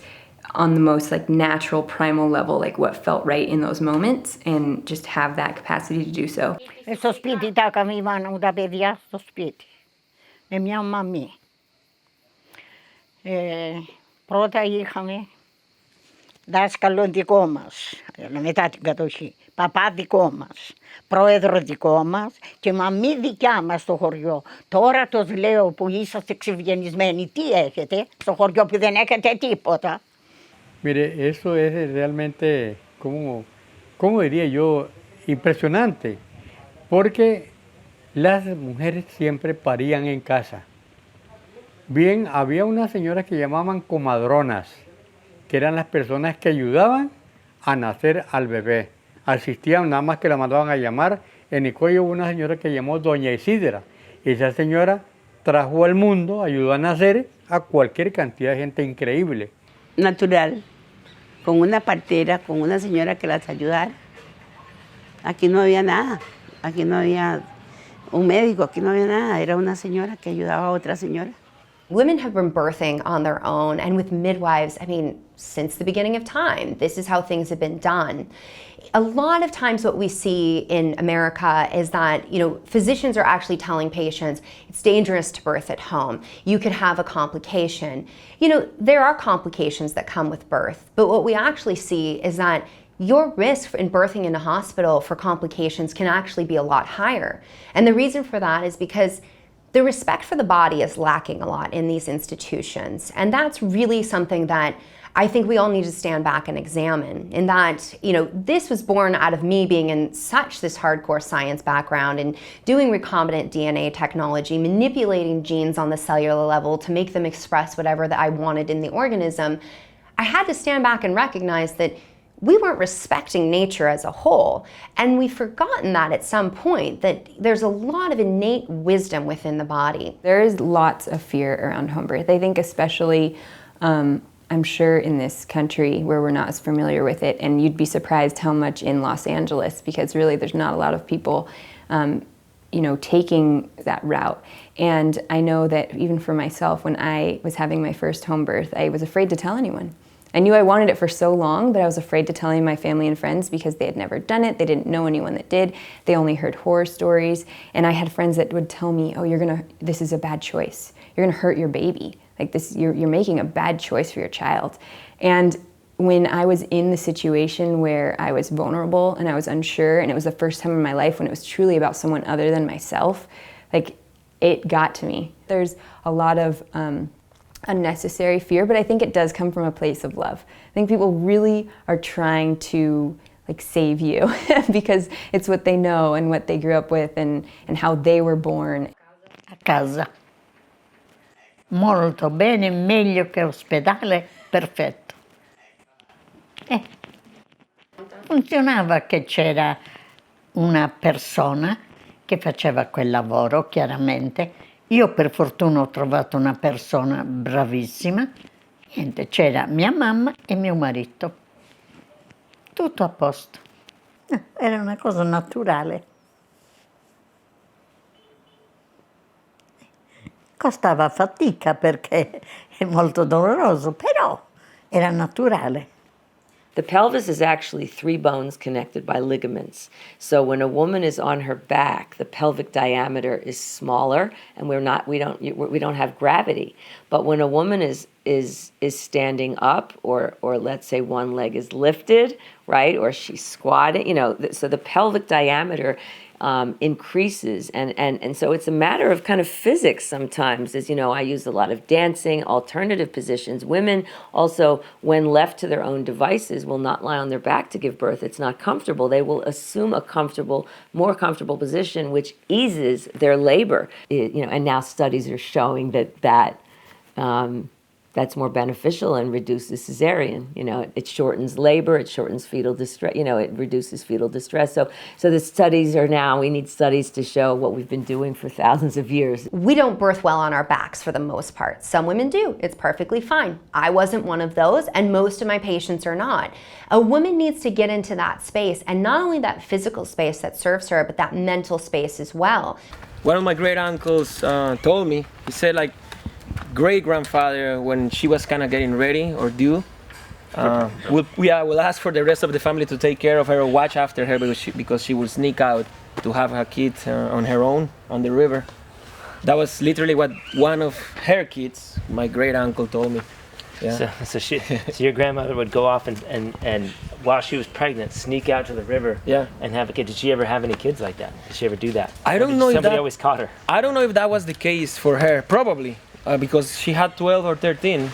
on the most like natural primal level, like what felt right in those moments, and just have that capacity to do so. Στο σπίτι τα καμίβαν τα παιδιά στο σπίτι, με μια μαμή. Πρώτα είχαμε δάσκαλο δικό μας, μετά την κατοχή, παπά δικό μας, πρόεδρο δικό μας και μαμή δικιά μας στο χωριό. Τώρα τους λέω που είσαστε εξευγενισμένοι, τι έχετε στο χωριό που δεν έχετε τίποτα. Mire, eso es realmente, ¿cómo diría yo? Impresionante, porque las mujeres siempre parían en casa. Bien, había unas señoras que llamaban comadronas, que eran las personas que ayudaban a nacer al bebé. Asistían, nada más que la mandaban a llamar. En Nicoya hubo una señora que llamó Doña Isidra. Esa señora trajo al mundo, ayudó a nacer a cualquier cantidad de gente increíble. Natural, con una partera, con una señora que las ayudara. Aquí no había nada, aquí no había un médico, aquí no había nada, era una señora que ayudaba a otra señora. Women have been birthing on their own and with midwives, I mean, since the beginning of time. This is how things have been done. A lot of times what we see in America is that, physicians are actually telling patients it's dangerous to birth at home. You could have a complication. There are complications that come with birth, but what we actually see is that your risk in birthing in a hospital for complications can actually be a lot higher. And the reason for that is because the respect for the body is lacking a lot in these institutions. And that's really something that I think we all need to stand back and examine, in that, this was born out of me being in such this hardcore science background and doing recombinant DNA technology, manipulating genes on the cellular level to make them express whatever that I wanted in the organism. I had to stand back and recognize that we weren't respecting nature as a whole. And we've forgotten that at some point, that there's a lot of innate wisdom within the body. There is lots of fear around home birth. I think especially, I'm sure in this country where we're not as familiar with it, and you'd be surprised how much in Los Angeles, because really there's not a lot of people taking that route. And I know that even for myself, when I was having my first home birth, I was afraid to tell anyone. I knew I wanted it for so long, but I was afraid to tell my family and friends because they had never done it. They didn't know anyone that did. They only heard horror stories. And I had friends that would tell me, oh, this is a bad choice. You're gonna hurt your baby. Like this, you're making a bad choice for your child. And when I was in the situation where I was vulnerable and I was unsure, and it was the first time in my life when it was truly about someone other than myself, like it got to me. There's a lot of unnecessary fear, but I think it does come from a place of love. I think people really are trying to save you because it's what they know and what they grew up with and how they were born. A casa. Molto bene, meglio che ospedale, perfetto. Funzionava che c'era una persona che faceva quel lavoro, chiaramente. Io per fortuna ho trovato una persona bravissima. Niente, c'era mia mamma e mio marito. Tutto a posto. Era una cosa naturale. Costava fatica perché è molto doloroso, però era naturale. The pelvis is actually 3 bones connected by ligaments. So when a woman is on her back, the pelvic diameter is smaller, and we don't have gravity. But when a woman is standing up, or let's say one leg is lifted, right, or she's squatting, so the pelvic diameter increases, and so it's a matter of kind of physics sometimes. As I use a lot of dancing, alternative positions. Women also, when left to their own devices, will not lie on their back to give birth. It's not comfortable. They will assume a more comfortable position, which eases their labor. And now studies are showing that that's more beneficial and reduces cesarean. It shortens labor, it shortens fetal distress, it reduces fetal distress. So the studies we need studies to show what we've been doing for thousands of years. We don't birth well on our backs for the most part. Some women do. It's perfectly fine. I wasn't one of those, and most of my patients are not. A woman needs to get into that space, and not only that physical space that serves her, but that mental space as well. One of my great uncles told me, he said great grandfather, when she was kind of getting ready or due, We'll ask for the rest of the family to take care of her or watch after her because she will sneak out to have her kids on her own on the river. That was literally what one of her kids, my great uncle, told me. Yeah. So your grandmother would go off and while she was pregnant, sneak out to the river and have a kid. Did she ever have any kids like that? Did she ever do that? I don't know if somebody always caught her. I don't know if that was the case for her, probably, because she had 12 or 13.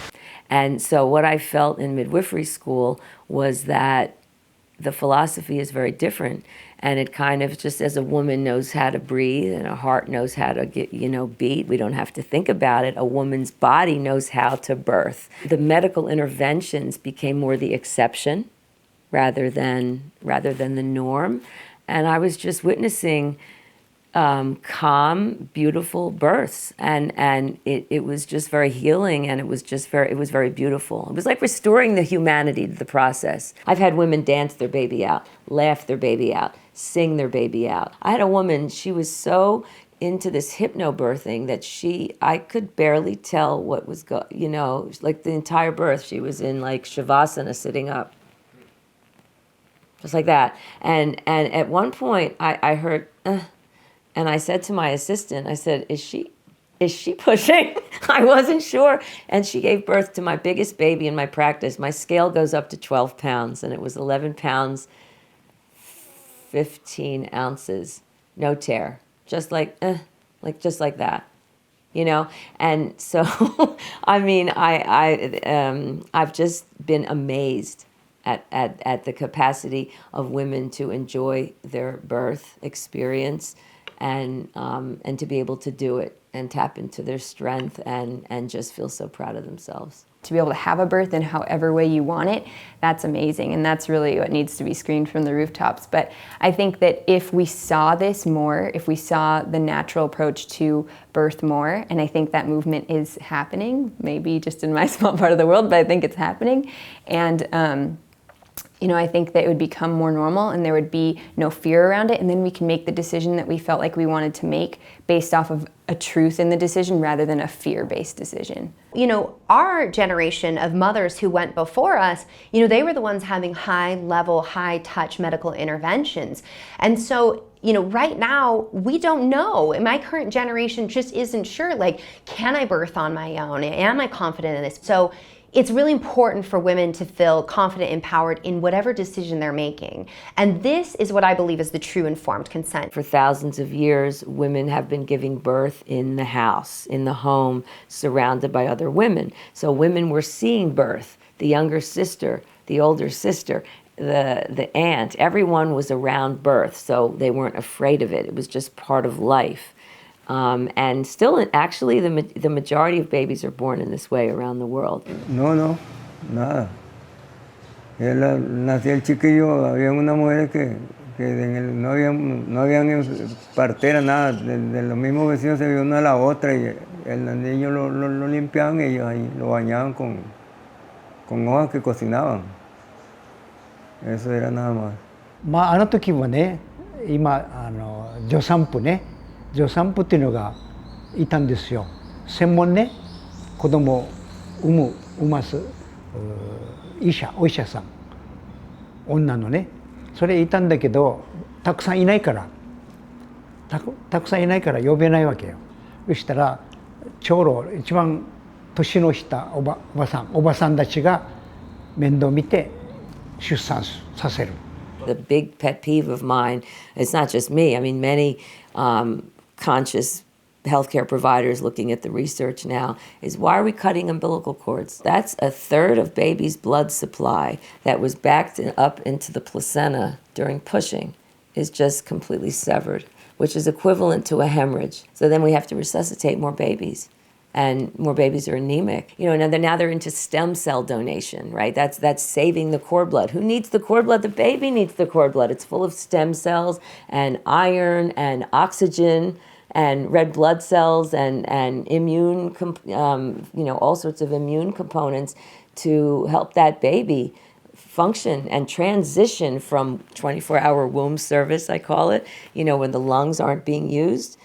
And so what I felt in midwifery school was that the philosophy is very different. And it kind of just as a woman knows how to breathe and a heart knows how to get, beat, we don't have to think about it. A woman's body knows how to birth. The medical interventions became more the exception rather than the norm. And I was just witnessing calm, beautiful births, and it was just very healing, and it was very beautiful. It was like restoring the humanity to the process. I've had women dance their baby out, laugh their baby out, sing their baby out. I had a woman, she was so into this hypnobirthing that I could barely tell what was like the entire birth, she was in like Shavasana sitting up. Just like that. And at one point I heard, and I said to my assistant, I said, is she pushing? I wasn't sure. And she gave birth to my biggest baby in my practice. My scale goes up to 12 pounds, and it was 11 pounds, 15 ounces, no tear, just like that, And so, I mean, I've just been amazed at the capacity of women to enjoy their birth experience and to be able to do it and tap into their strength and just feel so proud of themselves. To be able to have a birth in however way you want it, that's amazing. And that's really what needs to be screamed from the rooftops. But I think that if we saw this more, if we saw the natural approach to birth more, and I think that movement is happening, maybe just in my small part of the world, but I think it's happening. And I think that it would become more normal and there would be no fear around it, and then we can make the decision that we felt like we wanted to make based off of a truth in the decision rather than a fear-based decision. Our generation of mothers who went before us, they were the ones having high-level, high-touch medical interventions. And so, right now, we don't know. My current generation just isn't sure, can I birth on my own? Am I confident in this? So it's really important for women to feel confident, empowered in whatever decision they're making. And this is what I believe is the true informed consent. For thousands of years, women have been giving birth in the house, in the home, surrounded by other women. So women were seeing birth, the younger sister, the older sister, the aunt, everyone was around birth, so they weren't afraid of it. It was just part of life. And still, actually, the majority of babies are born in this way around the world. No, nada. Nació el chiquillo, había una mujer que no habían partera, nada. De los mismos vecinos se vio una a la otra y el niño lo limpiaban y ellos ahí lo bañaban con hojas que cocinaban. Eso era nada más. あの時はね、今助産婦ね。助産婦っていうのがいたんですよ。専門ね、子供を産ますお医者さん、女のね、それいたんだけど、たくさんいないから呼べないわけよ。そしたら長老、一番年の下おばさんたちが面倒見て出産させる。The big pet peeve of mine, it's not just me, I mean many conscious healthcare providers looking at the research now, is why are we cutting umbilical cords? That's a third of baby's blood supply that was backed up into the placenta during pushing is just completely severed, which is equivalent to a hemorrhage. So then we have to resuscitate more babies. And more babies are anemic. Now they're into stem cell donation, right? That's saving the cord blood. Who needs the cord blood? The baby needs the cord blood. It's full of stem cells and iron and oxygen and red blood cells and immune, all sorts of immune components to help that baby function and transition from 24-hour womb service, I call it, when the lungs aren't being used,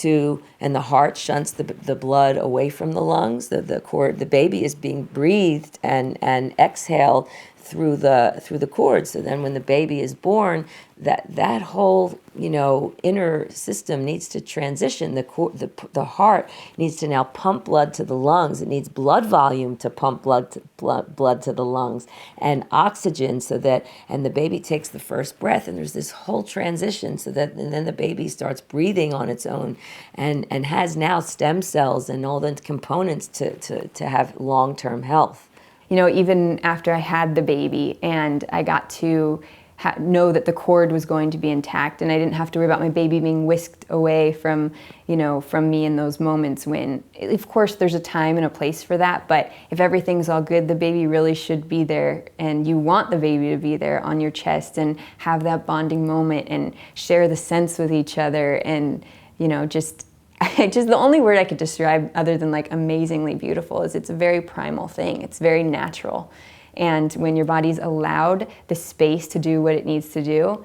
and the heart shunts the blood away from the lungs. The baby is being breathed and exhaled through the cord. So then when the baby is born, that whole inner system needs to transition. The heart needs to now pump blood to the lungs. It needs blood volume to pump blood to the lungs, and oxygen, and the baby takes the first breath, and there's this whole transition, and then the baby starts breathing on its own, and has now stem cells and all the components to have long-term health. Even after I had the baby and I got to know that the cord was going to be intact, and I didn't have to worry about my baby being whisked away from me in those moments when, of course, there's a time and a place for that, but if everything's all good, the baby really should be there, and you want the baby to be there on your chest and have that bonding moment and share the sense with each other, and just the only word I could describe other than like amazingly beautiful is it's a very primal thing. It's very natural. And when your body's allowed the space to do what it needs to do,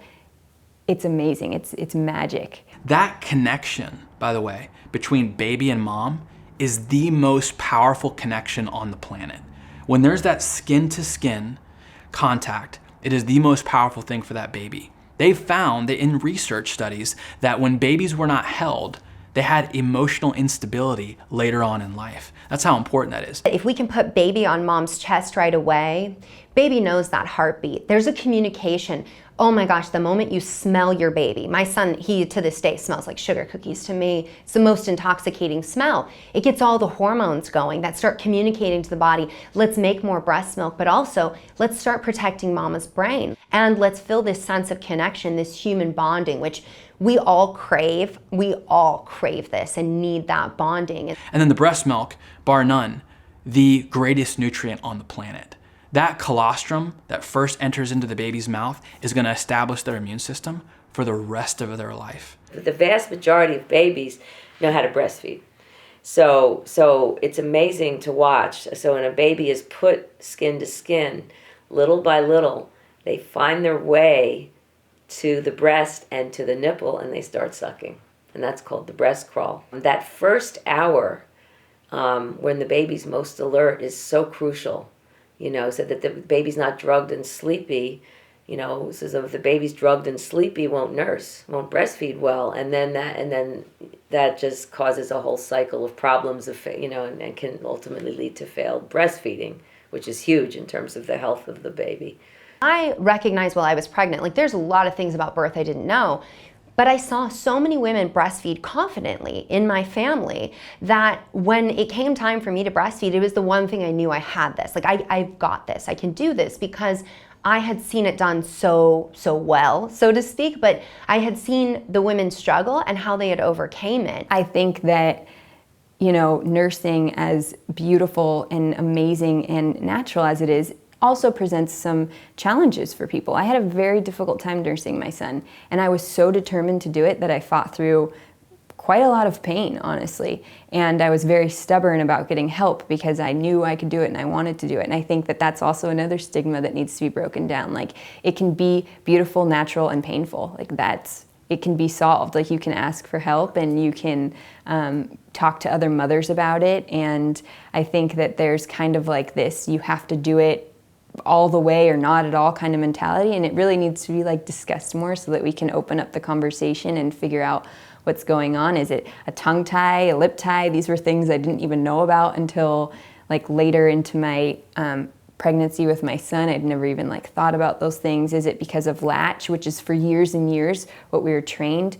it's amazing. It's magic. That connection, by the way, between baby and mom is the most powerful connection on the planet. When there's that skin-to-skin contact, it is the most powerful thing for that baby. They've found that in research studies that when babies were not held, they had emotional instability later on in life. That's how important that is. If we can put baby on mom's chest right away, baby knows that heartbeat. There's a communication. Oh my gosh, the moment you smell your baby. My son, he to this day smells like sugar cookies to me. It's the most intoxicating smell. It gets all the hormones going that start communicating to the body, let's make more breast milk, but also let's start protecting mama's brain. And let's feel this sense of connection, this human bonding, which we all crave. We all crave this and need that bonding. And then the breast milk, bar none, the greatest nutrient on the planet. That colostrum that first enters into the baby's mouth is going to establish their immune system for the rest of their life. The vast majority of babies know how to breastfeed. So it's amazing to watch. So when a baby is put skin to skin, little by little, they find their way to the breast and to the nipple, and they start sucking. And that's called the breast crawl. That first hour when the baby's most alert is so crucial, so that the baby's not drugged and sleepy, so if the baby's drugged and sleepy, won't breastfeed well, and then that just causes a whole cycle of problems and can ultimately lead to failed breastfeeding, which is huge in terms of the health of the baby. I recognized while I was pregnant, there's a lot of things about birth I didn't know, but I saw so many women breastfeed confidently in my family that when it came time for me to breastfeed, it was the one thing I knew I had this. I've got this, I can do this, because I had seen it done so well, so to speak, but I had seen the women struggle and how they had overcame it. I think that nursing, as beautiful and amazing and natural as it is, also presents some challenges for people. I had a very difficult time nursing my son, and I was so determined to do it that I fought through quite a lot of pain, honestly. And I was very stubborn about getting help because I knew I could do it and I wanted to do it. And I think that that's also another stigma that needs to be broken down. It can be beautiful, natural, and painful. It can be solved. You can ask for help and you can talk to other mothers about it. And I think that there's kind of this, you have to do it all the way or not at all kind of mentality, and it really needs to be discussed more so that we can open up the conversation and figure out what's going on. Is it a tongue tie, a lip tie? These were things I didn't even know about until later into my pregnancy with my son. I'd never even thought about those things. Is it because of latch, which is for years and years what we were trained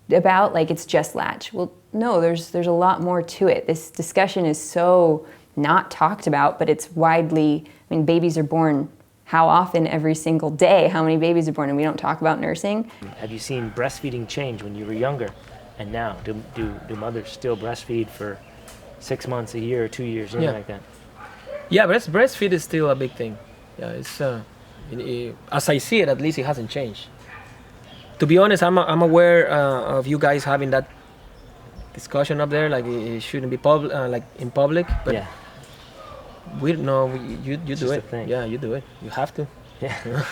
about, it's just latch? Well, no, there's a lot more to it. This discussion is so not talked about, but it's widely, babies are born how often every single day? How many babies are born, and we don't talk about nursing? Have you seen breastfeeding change when you were younger and now? Do mothers still breastfeed for 6 months, a year, or 2 years, anything like that? Yeah, breastfeed is still a big thing. Yeah, it's as I see it, at least it hasn't changed. To be honest, I'm aware of you guys having that discussion up there, it shouldn't be in public, but yeah. You do it. Yeah, you do it. You have to. Yeah.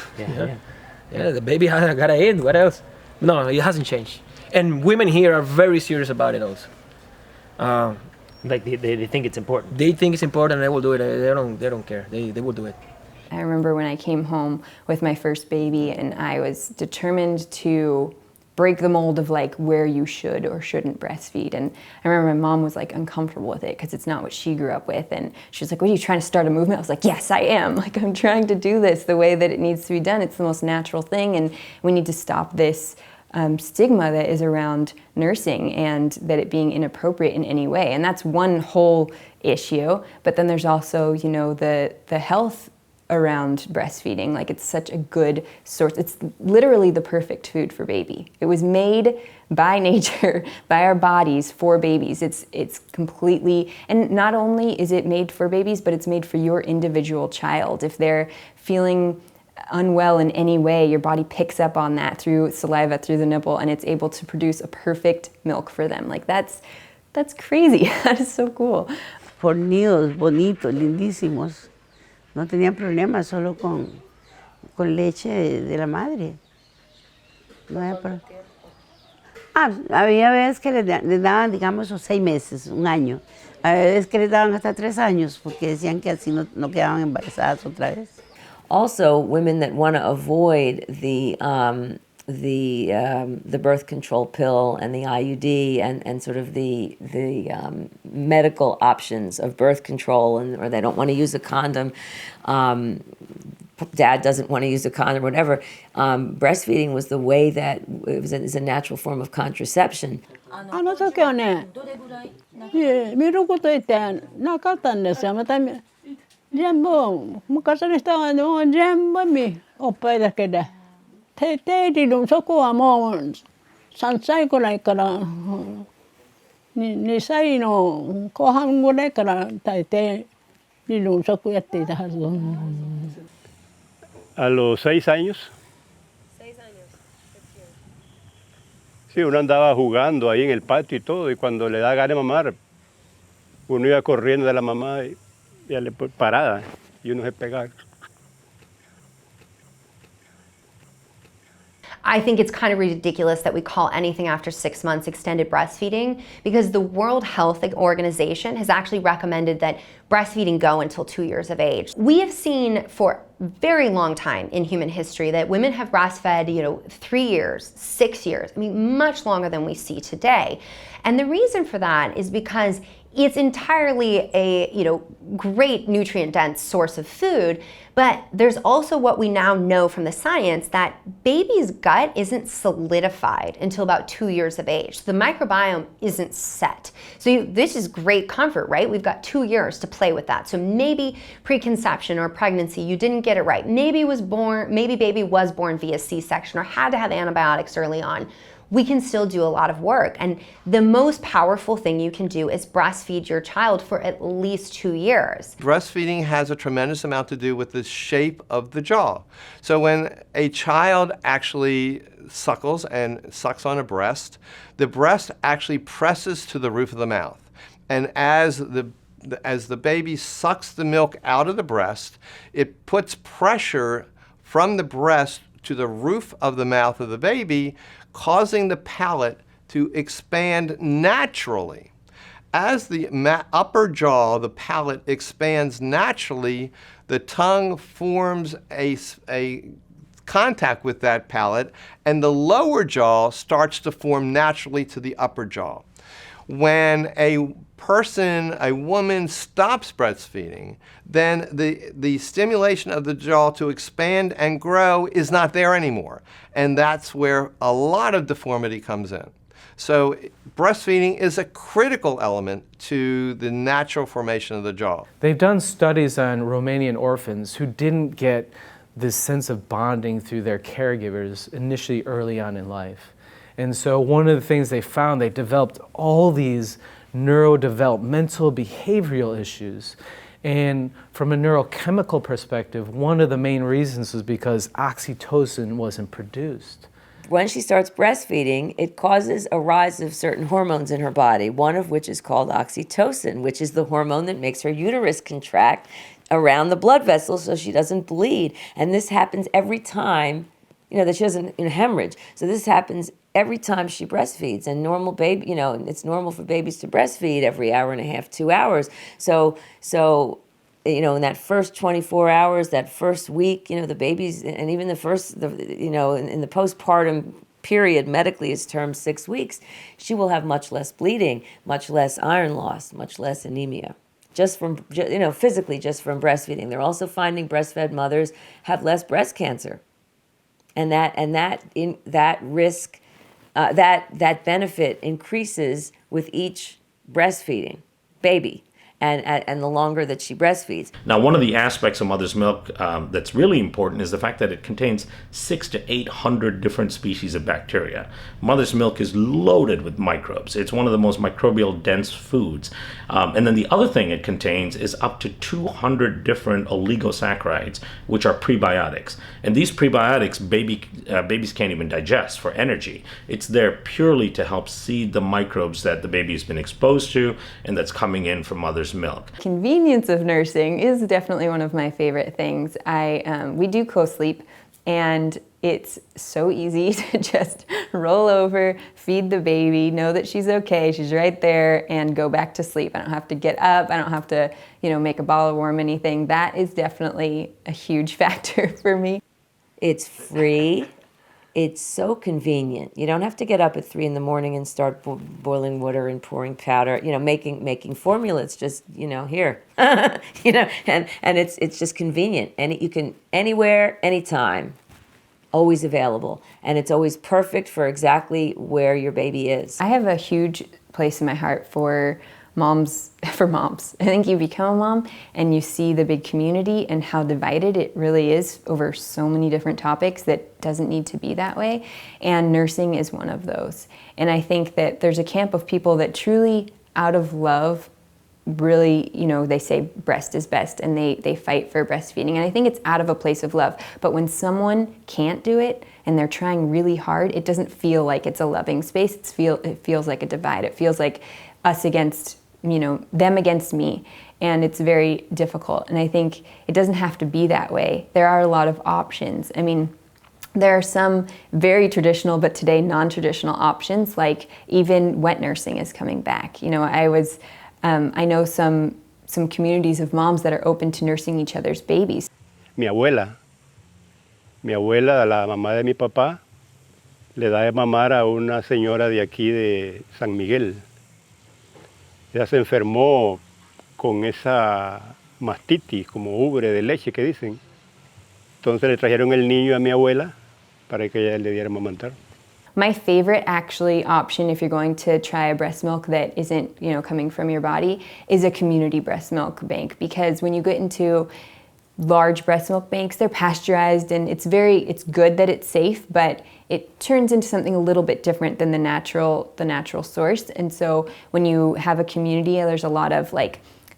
Yeah, the baby gotta eat. What else? No, it hasn't changed. And women here are very serious about it also. Like they think it's important. They think it's important, and they will do it. They don't care. They will do it. I remember when I came home with my first baby and I was determined to break the mold of like where you should or shouldn't breastfeed. And I remember my mom was like uncomfortable with it because it's not what she grew up with. And she was like, "What, are you trying to start a movement?" I was like, "Yes, I am. Like, I'm trying to do this the way that it needs to be done. It's the most natural thing. And we need to stop this stigma that is around nursing and that it being inappropriate in any way." And that's one whole issue. But then there's also, you know, the health around breastfeeding. Like, it's such a good source. It's literally the perfect food for baby. It was made by nature, by our bodies for babies. It's completely, and not only is it made for babies, but it's made for your individual child. If they're feeling unwell in any way, your body picks up on that through saliva, through the nipple, and it's able to produce a perfect milk for them. Like, that's crazy. That is so cool. Fornidos, bonitos, lindísimos. No tenían problemas solo con leche de la madre. No había veces que les daban, digamos, 6 meses, un año. Había veces que les daban hasta 3 años porque decían que así no quedaban embarazadas otra vez. Also, women that want to avoid the birth control pill and the IUD and sort of the medical options of birth control, or they don't want to use a condom, dad doesn't want to use a condom, whatever. Breastfeeding was the way that is a natural form of contraception. あの時はね、見ること言ってなかったんですよ。また全部昔の人はもう全部おっぱいだけで。低理論、そこはもう3歳くらいから2歳の後半ぐらいから大抵理論足やっていたはず。A los 6 años. Sí, uno andaba jugando ahí en el patio y todo, y cuando le da ganas de mamar, uno iba corriendo de la mamá y ya le parada, y uno se pegaba. I think it's kind of ridiculous that we call anything after 6 months extended breastfeeding, because the World Health Organization has actually recommended that breastfeeding go until 2 years of age. We have seen for a very long time in human history that women have breastfed, 3 years, 6 years, much longer than we see today. And the reason for that is because it's entirely a great nutrient-dense source of food, but there's also what we now know from the science that baby's gut isn't solidified until about 2 years of age. The microbiome isn't set. So this is great comfort, right? We've got 2 years to play with that. So maybe preconception or pregnancy, you didn't get it right. Maybe baby was born via C-section or had to have antibiotics early on. We can still do a lot of work. And the most powerful thing you can do is breastfeed your child for at least 2 years. Breastfeeding has a tremendous amount to do with the shape of the jaw. So when a child actually suckles and sucks on a breast, the breast actually presses to the roof of the mouth. And as the baby sucks the milk out of the breast, it puts pressure from the breast to the roof of the mouth of the baby, causing the palate to expand naturally. As the upper jaw, the palate expands naturally, the tongue forms a contact with that palate, and the lower jaw starts to form naturally to the upper jaw. When a woman stops breastfeeding, then the stimulation of the jaw to expand and grow is not there anymore. And that's where a lot of deformity comes in. So breastfeeding is a critical element to the natural formation of the jaw. They've done studies on Romanian orphans who didn't get this sense of bonding through their caregivers initially early on in life. And so one of the things they found, they developed all these neurodevelopmental behavioral issues. And from a neurochemical perspective, one of the main reasons was because oxytocin wasn't produced. When she starts breastfeeding, it causes a rise of certain hormones in her body, one of which is called oxytocin, which is the hormone that makes her uterus contract around the blood vessels so she doesn't bleed. And this happens every time, that she doesn't hemorrhage. So this happens every time she breastfeeds. And normal baby, it's normal for babies to breastfeed every hour and a half, 2 hours. So in that first 24 hours, that first week, the babies, and even in the postpartum period, medically is termed 6 weeks, she will have much less bleeding, much less iron loss, much less anemia. Just from, physically, just from breastfeeding. They're also finding breastfed mothers have less breast cancer. And that risk, that benefit increases with each breastfeeding baby. And the longer that she breastfeeds. Now, one of the aspects of mother's milk that's really important is the fact that it contains 600 to 800 different species of bacteria. Mother's milk is loaded with microbes. It's one of the most microbial dense foods. And then the other thing it contains is up to 200 different oligosaccharides, which are prebiotics. And these prebiotics, babies can't even digest for energy. It's there purely to help seed the microbes that the baby has been exposed to and that's coming in from mother's milk. Convenience of nursing is definitely one of my favorite things. We do co-sleep, and it's so easy to just roll over, feed the baby, know that she's okay, she's right there, and go back to sleep. I don't have to get up, I don't have to, make a bottle warm anything. That is definitely a huge factor for me. It's free. It's so convenient. You don't have to get up at 3 a.m. and start boiling water and pouring powder. Making formula. It's just here. and it's just convenient. And you can anywhere, anytime, always available, and it's always perfect for exactly where your baby is. I have a huge place in my heart for moms. I think you become a mom and you see the big community and how divided it really is over so many different topics that doesn't need to be that way. And nursing is one of those. And I think that there's a camp of people that truly, out of love, really, they say breast is best and they fight for breastfeeding. And I think it's out of a place of love. But when someone can't do it and they're trying really hard, it doesn't feel like it's a loving space. It feels like a divide. It feels like us against them against me, and it's very difficult. And I think it doesn't have to be that way. There are a lot of options. I mean, there are some very traditional, but today non-traditional options, like even wet nursing is coming back. I know some communities of moms that are open to nursing each other's babies. Mi abuela, la mamá de mi papá, le da de mamar a una señora de aquí de San Miguel. Ella se enfermó con esa mastitis, como ubre de leche que dicen. Entonces le trajeron el niño a mi abuela para que ella le diera amamantar. My favorite actually option if you're going to try a breast milk that isn't, coming from your body is a community breast milk bank, because when you get into large breast milk banks, they're pasteurized, and it's good that it's safe, but it turns into something a little bit different than the natural source. And so when you have a community, there's a lot of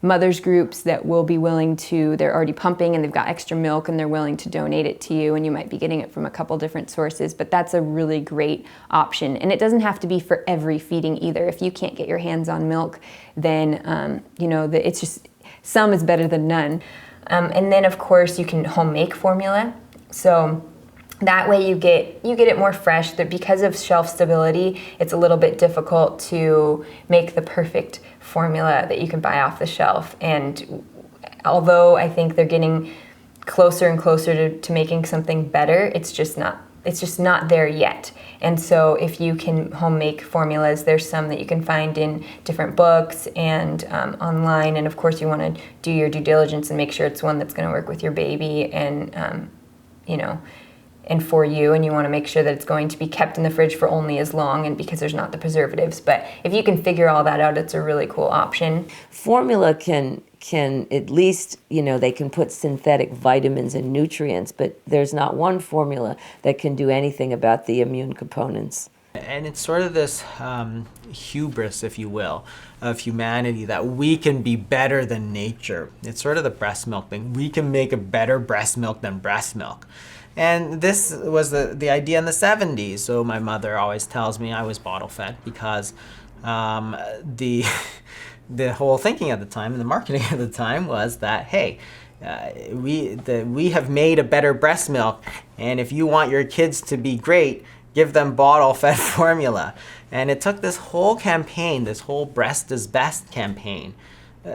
mothers groups that will be willing to, they're already pumping and they've got extra milk and they're willing to donate it to you, and you might be getting it from a couple different sources, but that's a really great option. And it doesn't have to be for every feeding either. If you can't get your hands on milk, then it's just, some is better than none. And then of course you can home make formula. So that way you get it more fresh. Because of shelf stability, it's a little bit difficult to make the perfect formula that you can buy off the shelf. And although I think they're getting closer and closer to making something better, it's just not there yet. And so if you can home make formulas, there's some that you can find in different books and online. And of course you want to do your due diligence and make sure it's one that's going to work with your baby and and for you, and you want to make sure that it's going to be kept in the fridge for only as long, and because there's not the preservatives. But if you can figure all that out, it's a really cool option. Formula can at least, they can put synthetic vitamins and nutrients, but there's not one formula that can do anything about the immune components. And it's sort of this hubris, if you will, of humanity, that we can be better than nature. It's sort of the breast milk thing. We can make a better breast milk than breast milk. And this was the idea in the 70s. So my mother always tells me I was bottle fed because the whole thinking at the time and the marketing at the time was that, hey, we have made a better breast milk, and if you want your kids to be great, give them bottle-fed formula. And it took this whole campaign, this whole breast is best campaign,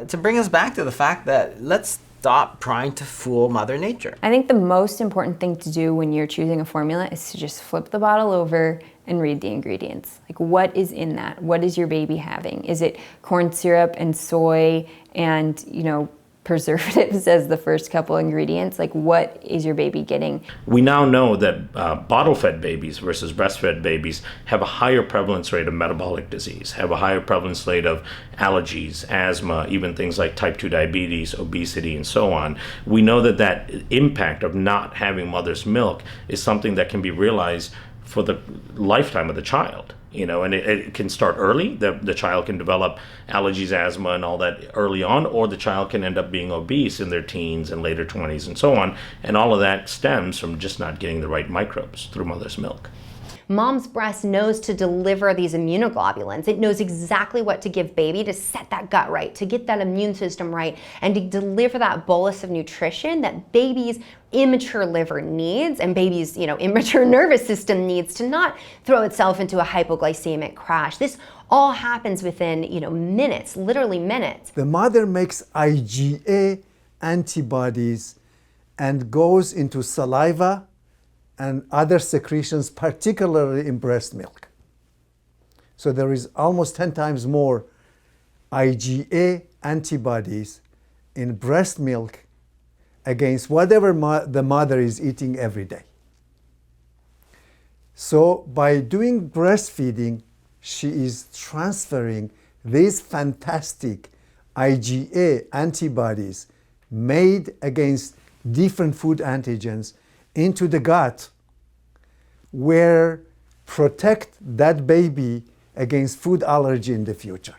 to bring us back to the fact that let's stop trying to fool Mother Nature. I think the most important thing to do when you're choosing a formula is to just flip the bottle over and read the ingredients. Like, what is in that? What is your baby having? Is it corn syrup and soy and, preservatives as the first couple ingredients? Like, what is your baby getting? We now know that bottle-fed babies versus breastfed babies have a higher prevalence rate of metabolic disease, have a higher prevalence rate of allergies, asthma, even things like type 2 diabetes, obesity, and so on. We know that that impact of not having mother's milk is something that can be realized for the lifetime of the child. And it can start early. The child can develop allergies, asthma, and all that early on, or the child can end up being obese in their teens and later 20s and so on. And all of that stems from just not getting the right microbes through mother's milk. Mom's breast knows to deliver these immunoglobulins. It knows exactly what to give baby to set that gut right, to get that immune system right, and to deliver that bolus of nutrition that baby's immature liver needs and baby's immature nervous system needs to not throw itself into a hypoglycemic crash. This all happens within minutes, literally minutes. The mother makes IgA antibodies and goes into saliva and other secretions, particularly in breast milk. So there is almost 10 times more IgA antibodies in breast milk against whatever the mother is eating every day. So by doing breastfeeding, she is transferring these fantastic IgA antibodies made against different food antigens into the gut, where protect that baby against food allergy in the future.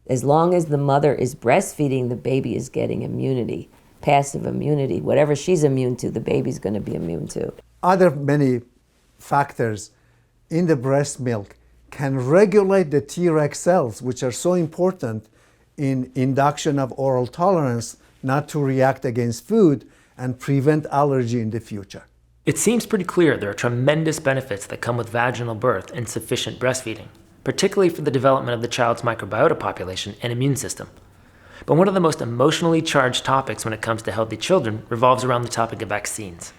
As long as the mother is breastfeeding, the baby is getting immunity, passive immunity. Whatever she's immune to, the baby's going to be immune to. Other many factors in the breast milk can regulate the Treg cells, which are so important in induction of oral tolerance, not to react against food and prevent allergy in the future. It seems pretty clear there are tremendous benefits that come with vaginal birth and sufficient breastfeeding, particularly for the development of the child's microbiota population and immune system. But one of the most emotionally charged topics when it comes to healthy children revolves around the topic of vaccines.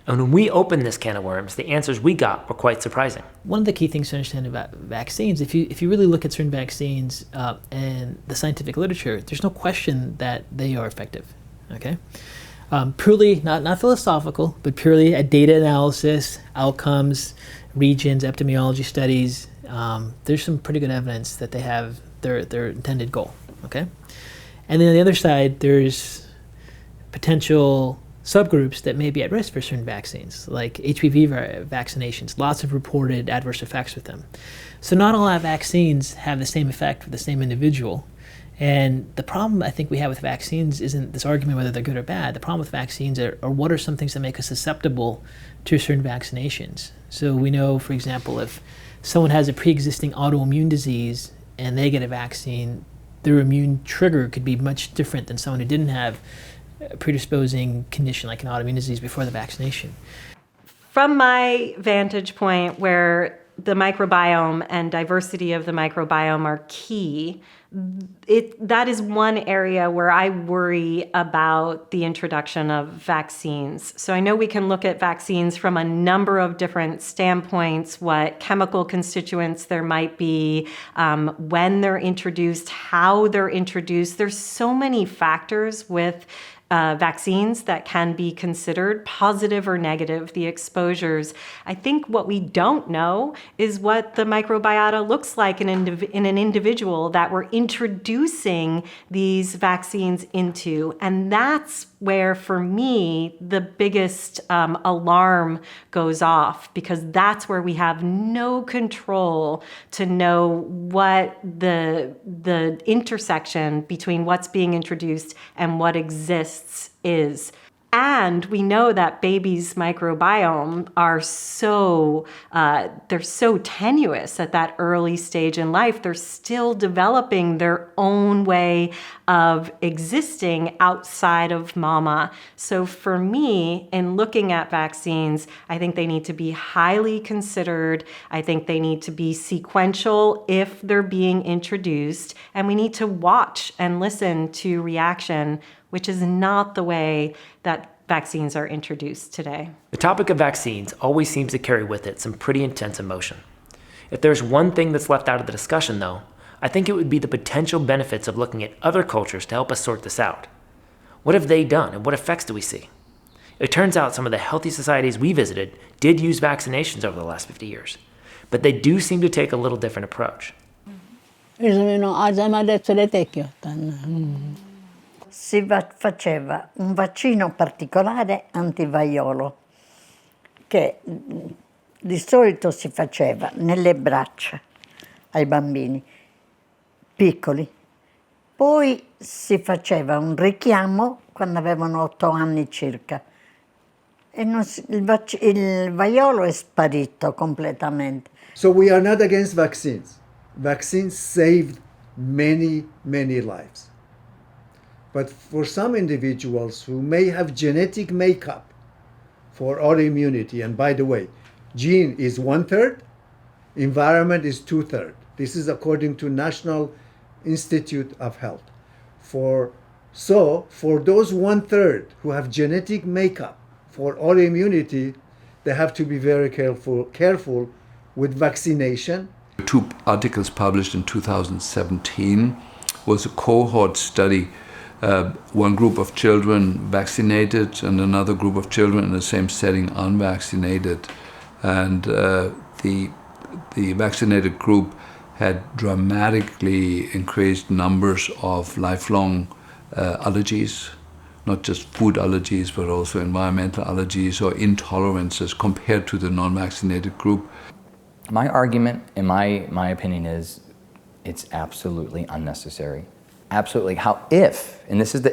And when we opened this can of worms, the answers we got were quite surprising. One of the key things to understand about vaccines, if you really look at certain vaccines and the scientific literature, there's no question that they are effective. Okay. Purely, not philosophical, but purely at data analysis, outcomes, regions, epidemiology studies, there's some pretty good evidence that they have their intended goal, okay? And then on the other side, there's potential subgroups that may be at risk for certain vaccines, like HPV vaccinations, lots of reported adverse effects with them. So not all vaccines have the same effect for the same individual. And the problem I think we have with vaccines isn't this argument whether they're good or bad. The problem with vaccines are what are some things that make us susceptible to certain vaccinations. So we know, for example, if someone has a pre-existing autoimmune disease and they get a vaccine, their immune trigger could be much different than someone who didn't have a predisposing condition like an autoimmune disease before the vaccination. From my vantage point, where the microbiome and diversity of the microbiome are key, that is one area where I worry about the introduction of vaccines. So I know we can look at vaccines from a number of different standpoints, what chemical constituents there might be, when they're introduced, how they're introduced. There's so many factors with vaccines that can be considered, positive or negative, the exposures. I think what we don't know is what the microbiota looks like in an individual that we're introducing these vaccines into. And that's where, for me, the biggest alarm goes off, because that's where we have no control to know what the intersection between what's being introduced and what exists is. And we know that babies' microbiome are they're so tenuous at that early stage in life. They're still developing their own way of existing outside of mama. So for me, in looking at vaccines, I think they need to be highly considered. I think they need to be sequential if they're being introduced. And we need to watch and listen to reaction, which is not the way that vaccines are introduced today. The topic of vaccines always seems to carry with it some pretty intense emotion. If there's one thing that's left out of the discussion, though, I think it would be the potential benefits of looking at other cultures to help us sort this out. What have they done, and what effects do we see? It turns out some of the healthy societies we visited did use vaccinations over the last 50 years, but they do seem to take a little different approach. Faceva un vaccino particolare antivaiolo che di solito si faceva nelle braccia ai bambini piccoli, poi si faceva un richiamo quando avevano 8 anni circa e il vaiolo è sparito completamente. So we are not against vaccines. Vaccines saved many, many lives. But for some individuals who may have genetic makeup for autoimmunity, and by the way, gene is 1/3, environment is 2/3. This is according to National Institute of Health. For those 1/3 who have genetic makeup for autoimmunity, they have to be very careful with vaccination. 2 articles published in 2017 was a cohort study. One group of children vaccinated and another group of children in the same setting unvaccinated. And the vaccinated group had dramatically increased numbers of lifelong allergies, not just food allergies, but also environmental allergies or intolerances compared to the non-vaccinated group. My argument, in my opinion, is it's absolutely unnecessary. Absolutely. And this is the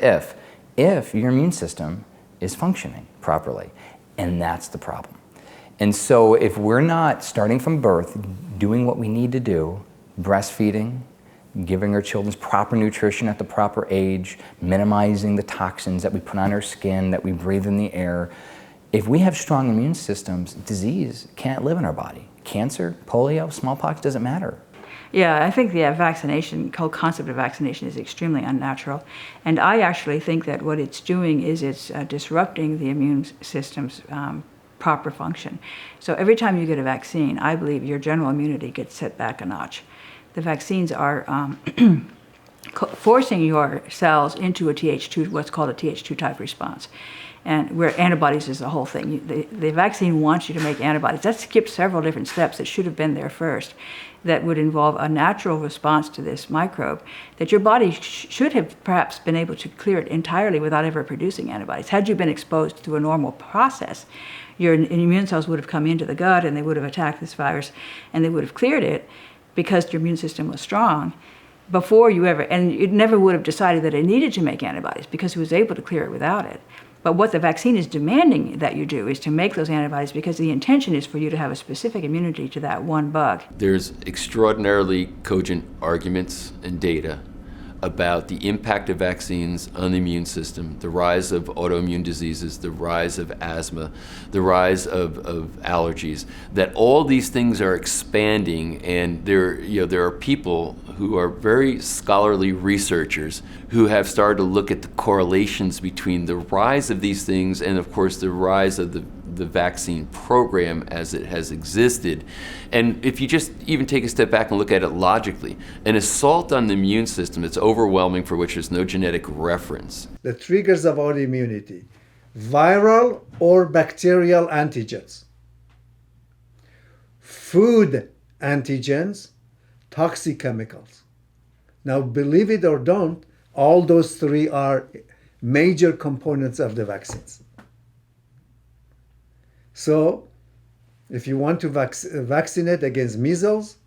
if your immune system is functioning properly. And that's the problem. And so if we're not, starting from birth, doing what we need to do, breastfeeding, giving our children proper nutrition at the proper age, minimizing the toxins that we put on our skin, that we breathe in the air, if we have strong immune systems, disease can't live in our body. Cancer, polio, smallpox, doesn't matter. Yeah, I think the whole concept of vaccination is extremely unnatural. And I actually think that what it's doing is it's disrupting the immune system's proper function. So every time you get a vaccine, I believe your general immunity gets set back a notch. The vaccines are forcing your cells into a Th2, what's called a Th2 type response. And where antibodies is the whole thing. The vaccine wants you to make antibodies. That skipped several different steps that should have been there first, that would involve a natural response to this microbe, that your body should have perhaps been able to clear it entirely without ever producing antibodies. Had you been exposed to a normal process, your immune cells would have come into the gut and they would have attacked this virus and they would have cleared it because your immune system was strong before you ever, and it never would have decided that it needed to make antibodies because it was able to clear it without it. But what the vaccine is demanding that you do is to make those antibodies because the intention is for you to have a specific immunity to that one bug. There's extraordinarily cogent arguments and data about the impact of vaccines on the immune system, the rise of autoimmune diseases, the rise of asthma, the rise of allergies, that all these things are expanding, and there are people who are very scholarly researchers who have started to look at the correlations between the rise of these things and of course the rise of the vaccine program as it has existed. And if you just even take a step back and look at it logically, an assault on the immune system that's overwhelming, for which there's no genetic reference. The triggers of autoimmunity, viral or bacterial antigens, food antigens, toxic chemicals. Now, believe it or don't, all those 3 are major components of the vaccines. So, if you want to vaccinate against measles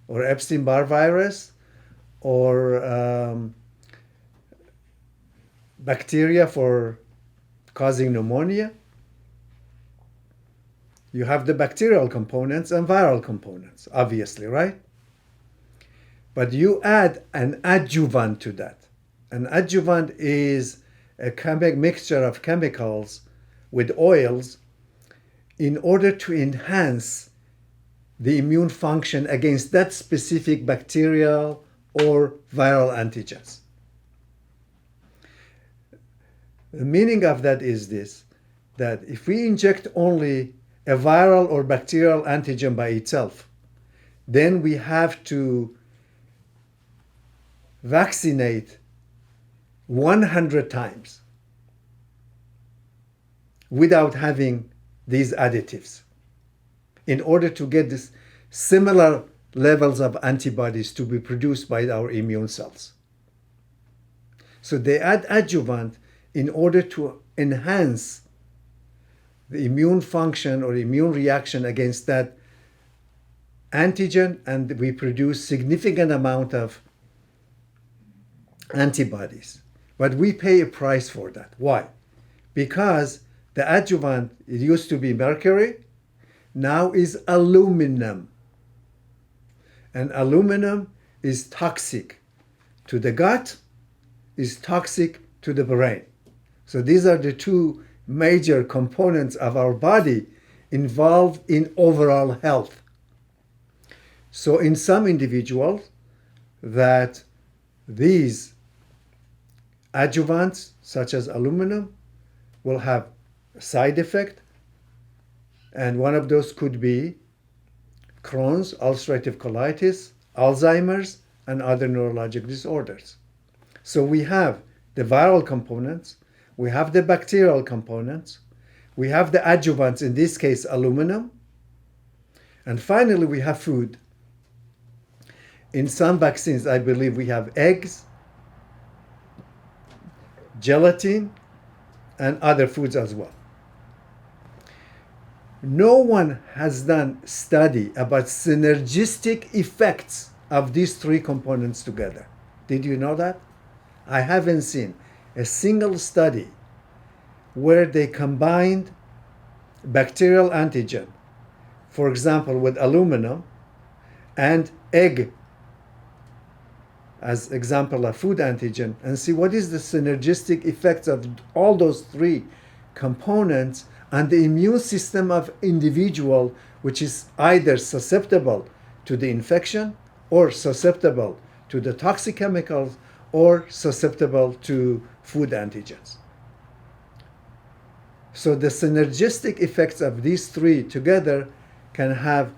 or Epstein-Barr virus or bacteria for causing pneumonia. You have the bacterial components and viral components, obviously, right? But you add an adjuvant to that. An adjuvant is a mixture of chemicals with oils in order to enhance the immune function against that specific bacterial or viral antigens. The meaning of that is this, that if we inject only a viral or bacterial antigen by itself, then we have to vaccinate 100 times without having these additives in order to get this similar levels of antibodies to be produced by our immune cells. So they add adjuvant in order to enhance the immune function or immune reaction against that antigen, and we produce significant amount of antibodies. But we pay a price for that. Why? Because the adjuvant, it used to be mercury, now is aluminum. And aluminum is toxic to the gut, is toxic to the brain. So these are the two major components of our body involved in overall health. So in some individuals, that these adjuvants, such as aluminum, will have a side effect, and one of those could be Crohn's, ulcerative colitis, Alzheimer's, and other neurologic disorders. So we have the viral components, we have the bacterial components, we have the adjuvants, in this case aluminum, and finally we have food. In some vaccines, I believe we have eggs, gelatin, and other foods as well. No one has done study about synergistic effects of these three components together. Did you know that? I haven't seen a single study where they combined bacterial antigen, for example, with aluminum, and egg as example of food antigen, and see what is the synergistic effects of all those three components on the immune system of individual, which is either susceptible to the infection or susceptible to the toxic chemicals or susceptible to food antigens. So the synergistic effects of these three together can have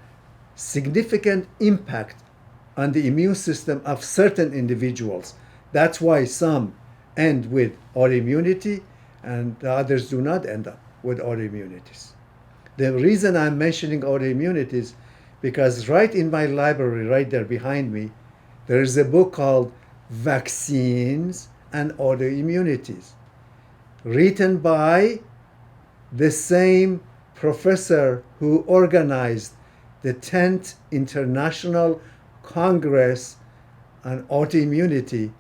significant impact on the immune system of certain individuals. That's why some end with autoimmunity and the others do not end up with autoimmunities. The reason I'm mentioning autoimmunities, because right in my library, right there behind me, there is a book called Vaccines and Autoimmunities, written by the same professor who organized the 10th International Congress on Autoimmunity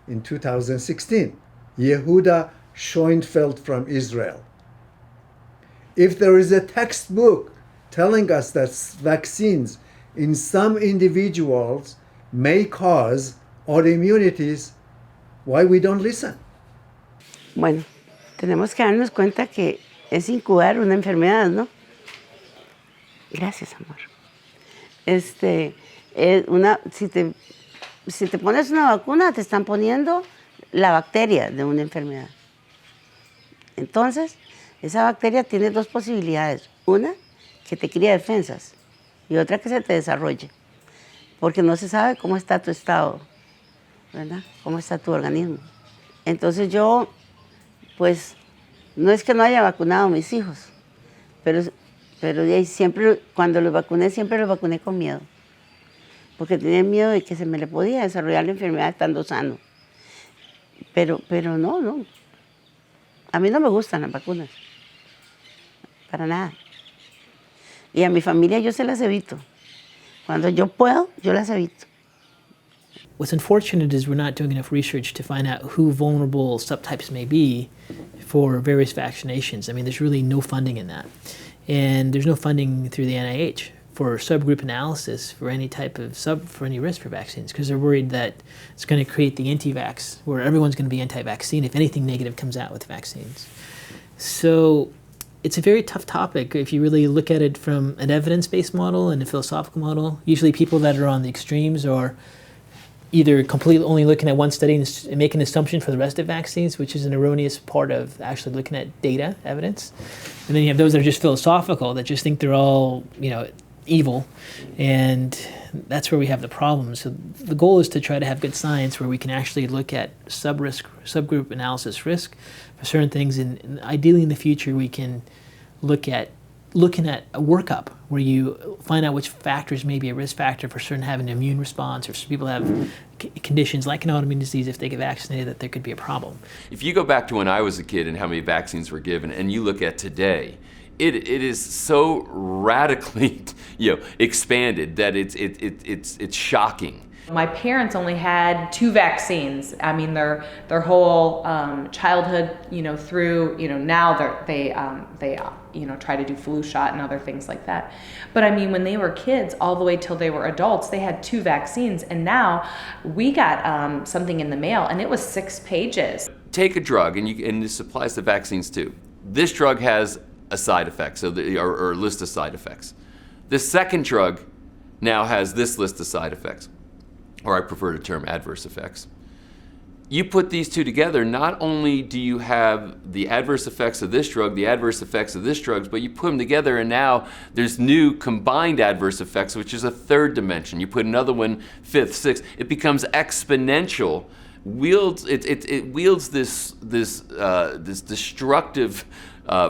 in 2016, Yehuda Schoenfeld from Israel. If there is a textbook telling us that vaccines in some individuals may cause autoimmunities, why we don't listen? Bueno, tenemos que darnos cuenta que es incubar una enfermedad, ¿no? Gracias, amor. Si te pones una vacuna, te están poniendo la bacteria de una enfermedad. Entonces, esa bacteria tiene dos posibilidades. Una, que te cría defensas, y otra, que se te desarrolle. Porque no se sabe cómo está tu estado, ¿verdad? Cómo está tu organismo. Entonces yo, pues, no es que no haya vacunado a mis hijos, pero siempre, cuando los vacuné, siempre los vacuné con miedo. Porque tenía miedo de que se me le podía desarrollar la enfermedad estando sano. Pero no. A mí no me gustan las vacunas. Para nada. Y a mi familia yo se las evito. Cuando yo puedo, yo las evito. what's unfortunate is we're not doing enough research to find out who vulnerable subtypes may be for various vaccinations. I mean, there's really no funding in that. And there's no funding through the NIH for subgroup analysis for any type of for any risk for vaccines, because they're worried that it's going to create the anti-vax, where everyone's going to be anti-vaccine if anything negative comes out with vaccines. So it's a very tough topic if you really look at it from an evidence-based model and a philosophical model. Usually people that are on the extremes are either completely only looking at one study and make an assumption for the rest of vaccines, which is an erroneous part of actually looking at data, evidence. And then you have those that are just philosophical, that just think they're all, evil, and that's where we have the problem. So the goal is to try to have good science where we can actually look at subgroup analysis risk for certain things, and ideally in the future we can looking at a workup where you find out which factors may be a risk factor for certain having an immune response, or some people have conditions like an autoimmune disease, if they get vaccinated, that there could be a problem. If you go back to when I was a kid and how many vaccines were given, and you look at today, it is so radically expanded that it's shocking. My parents only had 2 vaccines. I mean, their whole childhood, through, now they try to do flu shot and other things like that. But I mean, when they were kids, all the way till they were adults, they had 2 vaccines, and now we got something in the mail, and it was 6 pages. Take a drug, and this applies to vaccines too. This drug has a side effect, or a list of side effects. The second drug now has this list of side effects, or I prefer the term adverse effects. You put these two together, not only do you have the adverse effects of this drug, the adverse effects of this drug, but you put them together and now there's new combined adverse effects, which is a third dimension. You put another one, fifth, sixth, it becomes exponential. It wields this destructive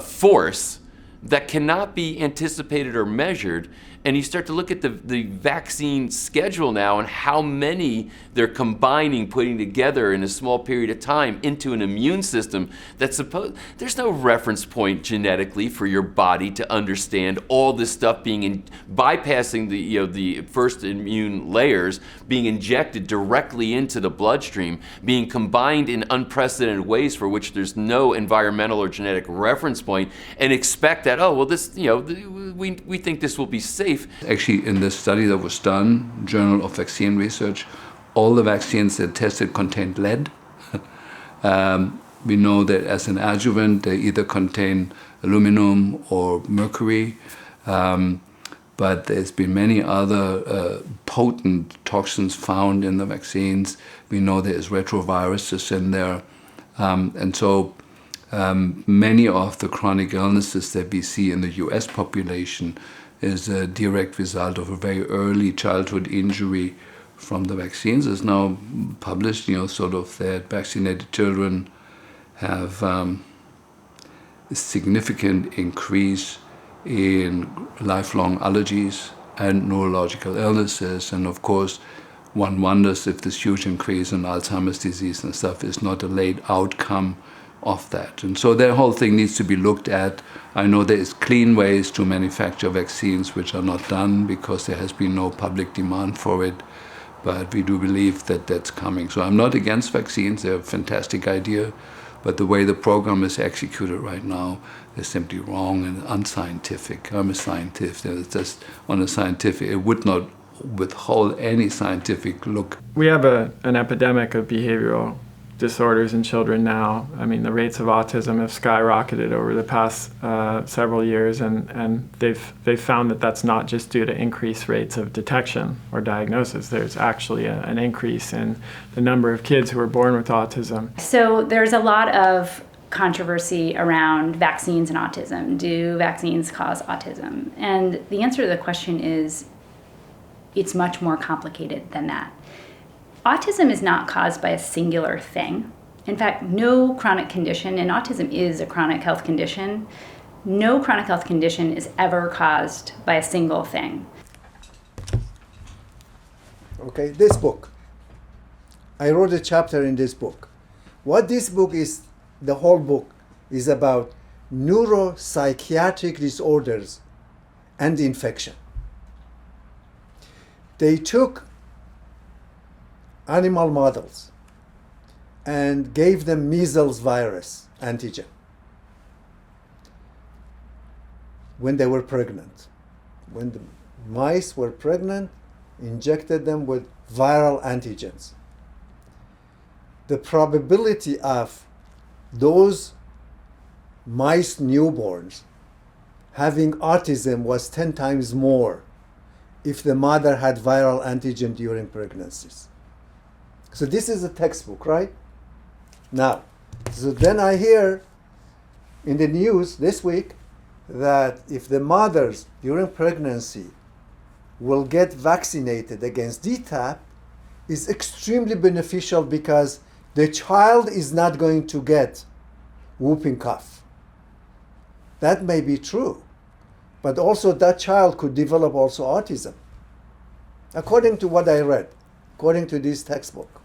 force that cannot be anticipated or measured. And you start to look at the vaccine schedule now and how many they're putting together in a small period of time into an immune system that's there's no reference point genetically for your body to understand all this stuff bypassing the first immune layers, being injected directly into the bloodstream, being combined in unprecedented ways for which there's no environmental or genetic reference point, and expect that, we think this will be safe. Actually, in the study that was done, Journal of Vaccine Research, all the vaccines that tested contained lead. We know that as an adjuvant, they either contain aluminum or mercury, but there's been many other potent toxins found in the vaccines. We know there's retroviruses in there, and so many of the chronic illnesses that we see in the US population is a direct result of a very early childhood injury from the vaccines. It's now published, that vaccinated children have a significant increase in lifelong allergies and neurological illnesses. And of course, one wonders if this huge increase in Alzheimer's disease and stuff is not a late outcome of that. And so the whole thing needs to be looked at. I know there is clean ways to manufacture vaccines which are not done because there has been no public demand for it, but we do believe that that's coming. So I'm not against vaccines, they're a fantastic idea, but the way the program is executed right now is simply wrong and unscientific. I'm a scientist, and it's just on a scientific, it would not withhold any scientific look. We have an epidemic of behavioral disorders in children now. I mean, the rates of autism have skyrocketed over the past several years, and they've found that that's not just due to increased rates of detection or diagnosis. There's actually an increase in the number of kids who are born with autism. So there's a lot of controversy around vaccines and autism. Do vaccines cause autism? And the answer to the question is it's much more complicated than that. Autism is not caused by a singular thing. In fact, no chronic condition, and autism is a chronic health condition, no chronic health condition is ever caused by a single thing. Okay, this book. I wrote a chapter in this book. What this book is, the whole book, is about neuropsychiatric disorders and infection. They took animal models and gave them measles virus antigen when they were pregnant. When the mice were pregnant, injected them with viral antigens. The probability of those mice newborns having autism was 10 times more if the mother had viral antigen during pregnancies. So this is a textbook, right? Now, so then I hear in the news this week that if the mothers during pregnancy will get vaccinated against DTaP, is extremely beneficial because the child is not going to get whooping cough. That may be true, but also that child could develop also autism, according to what I read, according to this textbook.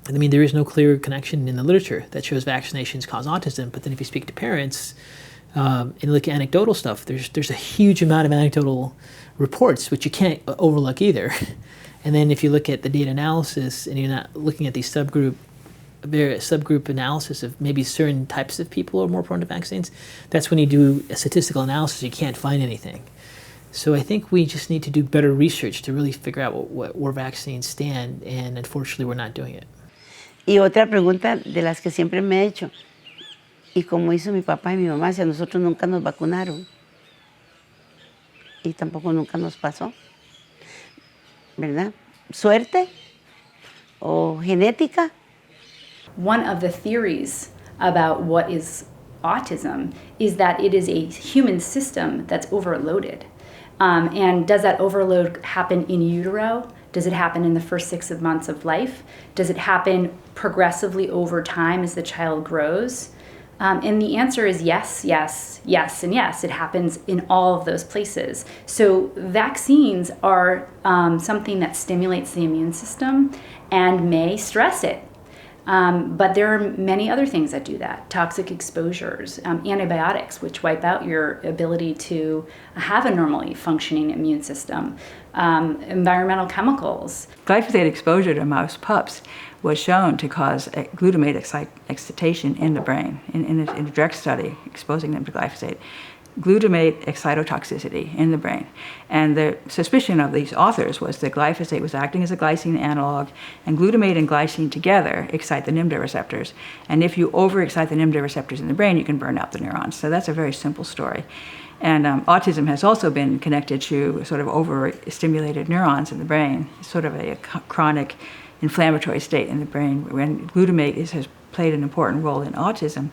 I mean, there is no clear connection in the literature that shows vaccinations cause autism, but then if you speak to parents and look at anecdotal stuff, there's a huge amount of anecdotal reports, which you can't overlook either. And then if you look at the data analysis and you're not looking at these subgroup analysis of maybe certain types of people are more prone to vaccines, that's when you do a statistical analysis, you can't find anything. So I think we just need to do better research to really figure out where vaccines stand, and unfortunately we're not doing it. Y otra pregunta de las que siempre me he hecho, y como hizo mi papá y mi mamá, si a nosotros nunca nos vacunaron, y tampoco nunca nos pasó, ¿verdad? ¿Suerte o genética? One of the theories about what is autism is that it is a human system that's overloaded. And does that overload happen in utero? Does it happen in the first 6 months of life? Does it happen progressively over time as the child grows? And the answer is yes, yes, yes, and yes. It happens in all of those places. So vaccines are something that stimulates the immune system and may stress it. But there are many other things that do that. Toxic exposures, antibiotics, which wipe out your ability to have a normally functioning immune system, environmental chemicals. Glyphosate exposure to mouse pups was shown to cause glutamate excitation in the brain in a direct study exposing them to glyphosate. Glutamate excitotoxicity in the brain. And the suspicion of these authors was that glyphosate was acting as a glycine analog, and glutamate and glycine together excite the NMDA receptors. And if you overexcite the NMDA receptors in the brain, you can burn out the neurons. So that's a very simple story. And autism has also been connected to sort of overstimulated neurons in the brain, sort of a chronic inflammatory state in the brain. When glutamate has played an important role in autism,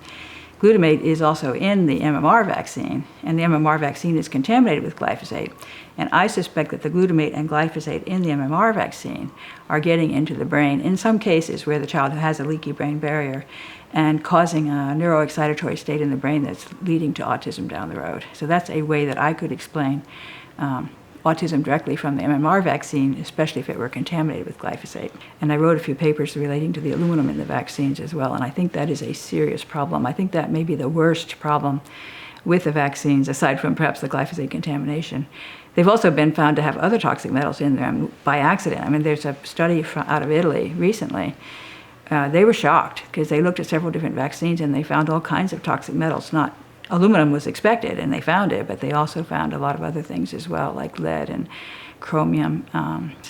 glutamate is also in the MMR vaccine, and the MMR vaccine is contaminated with glyphosate. And I suspect that the glutamate and glyphosate in the MMR vaccine are getting into the brain in some cases where the child has a leaky brain barrier and causing a neuroexcitatory state in the brain that's leading to autism down the road. So that's a way that I could explain autism directly from the MMR vaccine, especially if it were contaminated with glyphosate. And I wrote a few papers relating to the aluminum in the vaccines as well, and I think that is a serious problem. I think that may be the worst problem with the vaccines, aside from perhaps the glyphosate contamination. They've also been found to have other toxic metals in them by accident. I mean, there's a study out of Italy recently. They were shocked because they looked at several different vaccines and they found all kinds of toxic metals. Not aluminum was expected, and they found it, but they also found a lot of other things as well, like lead and chromium.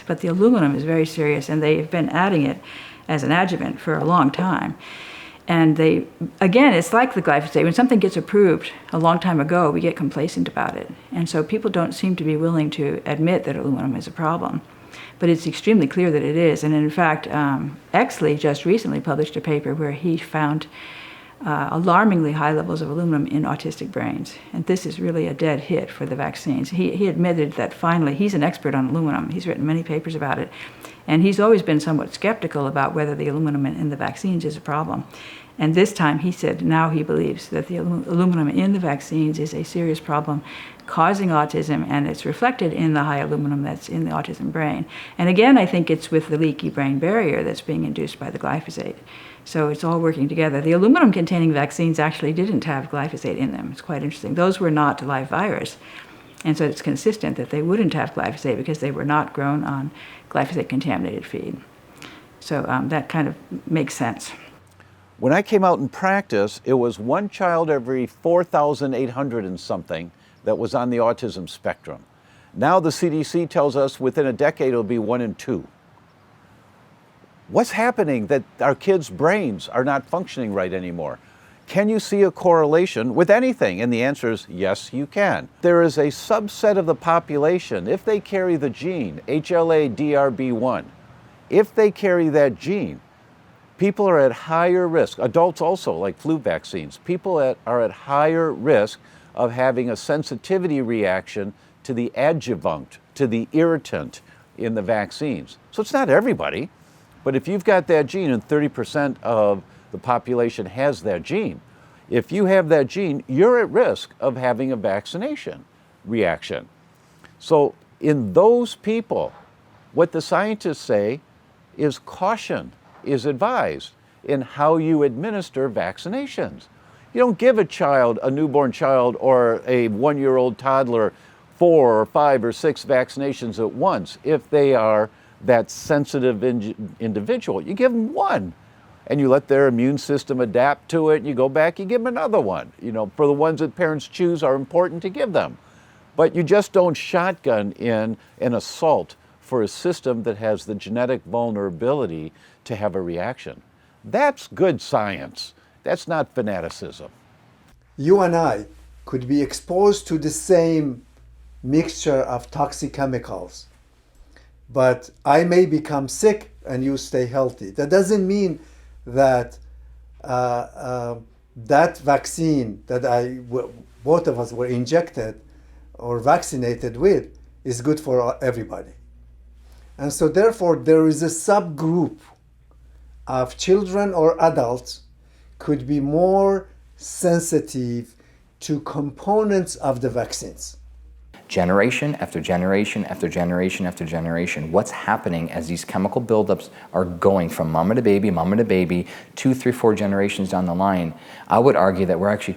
But the aluminum is very serious, and they've been adding it as an adjuvant for a long time. And again, it's like the glyphosate. When something gets approved a long time ago, we get complacent about it. And so people don't seem to be willing to admit that aluminum is a problem. But it's extremely clear that it is. And in fact, Exley just recently published a paper where he found alarmingly high levels of aluminum in autistic brains. And this is really a dead hit for the vaccines. He admitted that finally, he's an expert on aluminum. He's written many papers about it. And he's always been somewhat skeptical about whether the aluminum in the vaccines is a problem. And this time he said now he believes that the aluminum in the vaccines is a serious problem causing autism, and it's reflected in the high aluminum that's in the autism brain. And again, I think it's with the leaky brain barrier that's being induced by the glyphosate. So it's all working together. The aluminum-containing vaccines actually didn't have glyphosate in them. It's quite interesting. Those were not live virus. And so it's consistent that they wouldn't have glyphosate because they were not grown on glyphosate-contaminated feed. So that kind of makes sense. When I came out in practice, it was one child every 4,800 and something that was on the autism spectrum. Now the CDC tells us within a decade it'll be 1 in 2. What's happening that our kids' brains are not functioning right anymore? Can you see a correlation with anything? And the answer is yes, you can. There is a subset of the population, if they carry the gene, HLA-DRB1, if they carry that gene, people are at higher risk, adults also, like flu vaccines, people are at higher risk of having a sensitivity reaction to the adjuvant, to the irritant in the vaccines. So it's not everybody, but if you've got that gene and 30% of the population has that gene, if you have that gene, you're at risk of having a vaccination reaction. So in those people, what the scientists say is caution is advised in how you administer vaccinations. You don't give a newborn child or a 1-year-old toddler 4 or 5 or 6 vaccinations at once if they are that sensitive individual. You give them 1 and you let their immune system adapt to it, and you go back, you give them another one. You know, for the ones that parents choose are important to give them. But you just don't shotgun in an assault for a system that has the genetic vulnerability to have a reaction. That's good science. That's not fanaticism. You and I could be exposed to the same mixture of toxic chemicals, but I may become sick and you stay healthy. That doesn't mean that that vaccine that both of us were injected or vaccinated with is good for everybody. And so therefore there is a subgroup of children or adults could be more sensitive to components of the vaccines. Generation after generation after generation after generation, what's happening as these chemical buildups are going from mama to baby, 2, 3, 4 generations down the line, I would argue that we're actually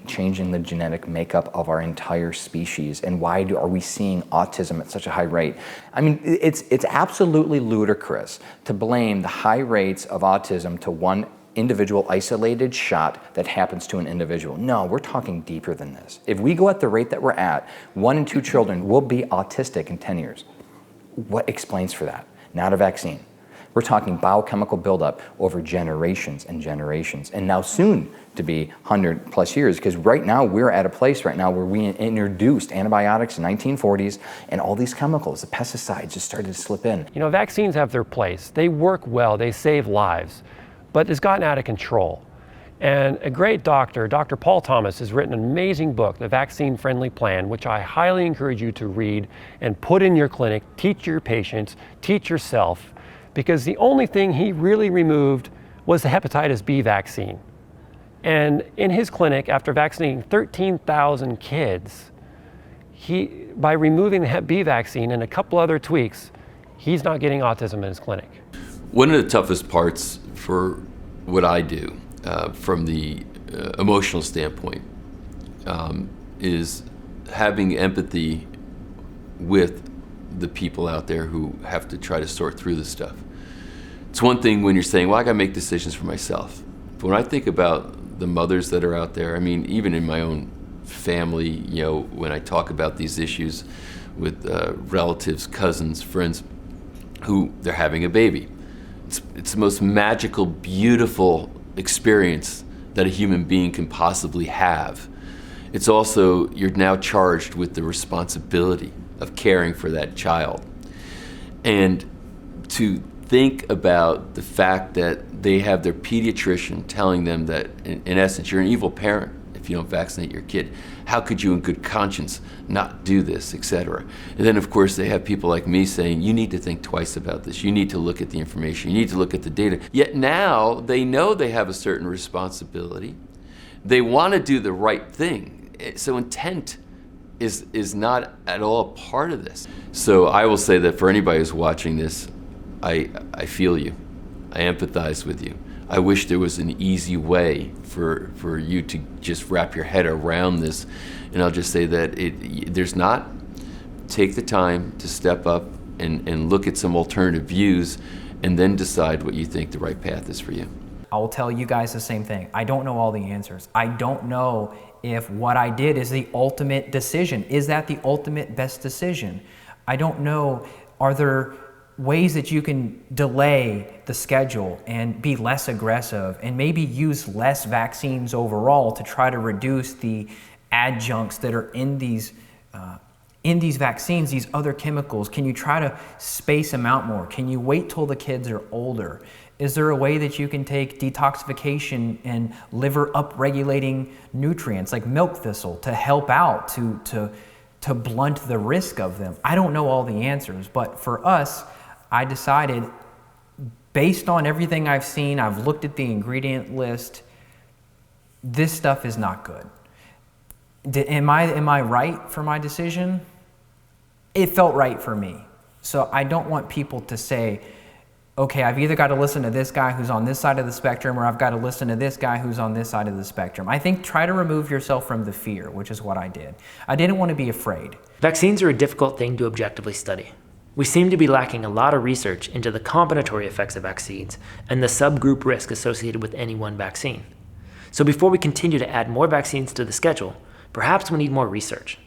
changing the genetic makeup of our entire species. And why are we seeing autism at such a high rate? I mean, it's absolutely ludicrous to blame the high rates of autism to one individual isolated shot that happens to an individual. No, we're talking deeper than this. If we go at the rate that we're at, 1 in 2 children will be autistic in 10 years. What explains for that? Not a vaccine. We're talking biochemical buildup over generations and generations, and now soon to be 100+ years, because right now we're at a place right now where we introduced antibiotics in the 1940s, and all these chemicals, the pesticides, just started to slip in. You know, vaccines have their place. They work well, they save lives. But it's gotten out of control. And a great doctor, Dr. Paul Thomas, has written an amazing book, The Vaccine Friendly Plan, which I highly encourage you to read and put in your clinic, teach your patients, teach yourself, because the only thing he really removed was the hepatitis B vaccine. And in his clinic, after vaccinating 13,000 kids, by removing the Hep B vaccine and a couple other tweaks, he's not getting autism in his clinic. One of the toughest parts for what I do from the emotional standpoint is having empathy with the people out there who have to try to sort through this stuff. It's one thing when you're saying, well, I gotta make decisions for myself. But when I think about the mothers that are out there, I mean, even in my own family, you know, when I talk about these issues with relatives, cousins, friends, who they're having a baby. It's the most magical, beautiful experience that a human being can possibly have. It's also, you're now charged with the responsibility of caring for that child. And to think about the fact that they have their pediatrician telling them that, in essence, you're an evil parent if you don't vaccinate your kid. How could you in good conscience not do this, etc. And then of course they have people like me saying, you need to think twice about this. You need to look at the information. You need to look at the data. Yet now they know they have a certain responsibility. They want to do the right thing. So intent is not at all part of this. So I will say that for anybody who's watching this, I feel you. I empathize with you. I wish there was an easy way for you to just wrap your head around this. And I'll just say that there's not. Take the time to step up and look at some alternative views and then decide what you think the right path is for you. I will tell you guys the same thing. I don't know all the answers. I don't know if what I did is the ultimate decision. Is that the ultimate best decision? I don't know, are there ways that you can delay the schedule and be less aggressive and maybe use less vaccines overall to try to reduce the adjuncts that are in these vaccines, these other chemicals? Can you try to space them out more? Can you wait till the kids are older? Is there a way that you can take detoxification and liver upregulating nutrients like milk thistle to help out to blunt the risk of them? I don't know all the answers, but for us, I decided, based on everything I've seen, I've looked at the ingredient list, this stuff is not good. Am I right for my decision? It felt right for me. So I don't want people to say, okay, I've either got to listen to this guy who's on this side of the spectrum or I've got to listen to this guy who's on this side of the spectrum. I think try to remove yourself from the fear, which is what I did. I didn't want to be afraid. Vaccines are a difficult thing to objectively study. We seem to be lacking a lot of research into the combinatory effects of vaccines and the subgroup risk associated with any one vaccine. So before we continue to add more vaccines to the schedule, perhaps we need more research.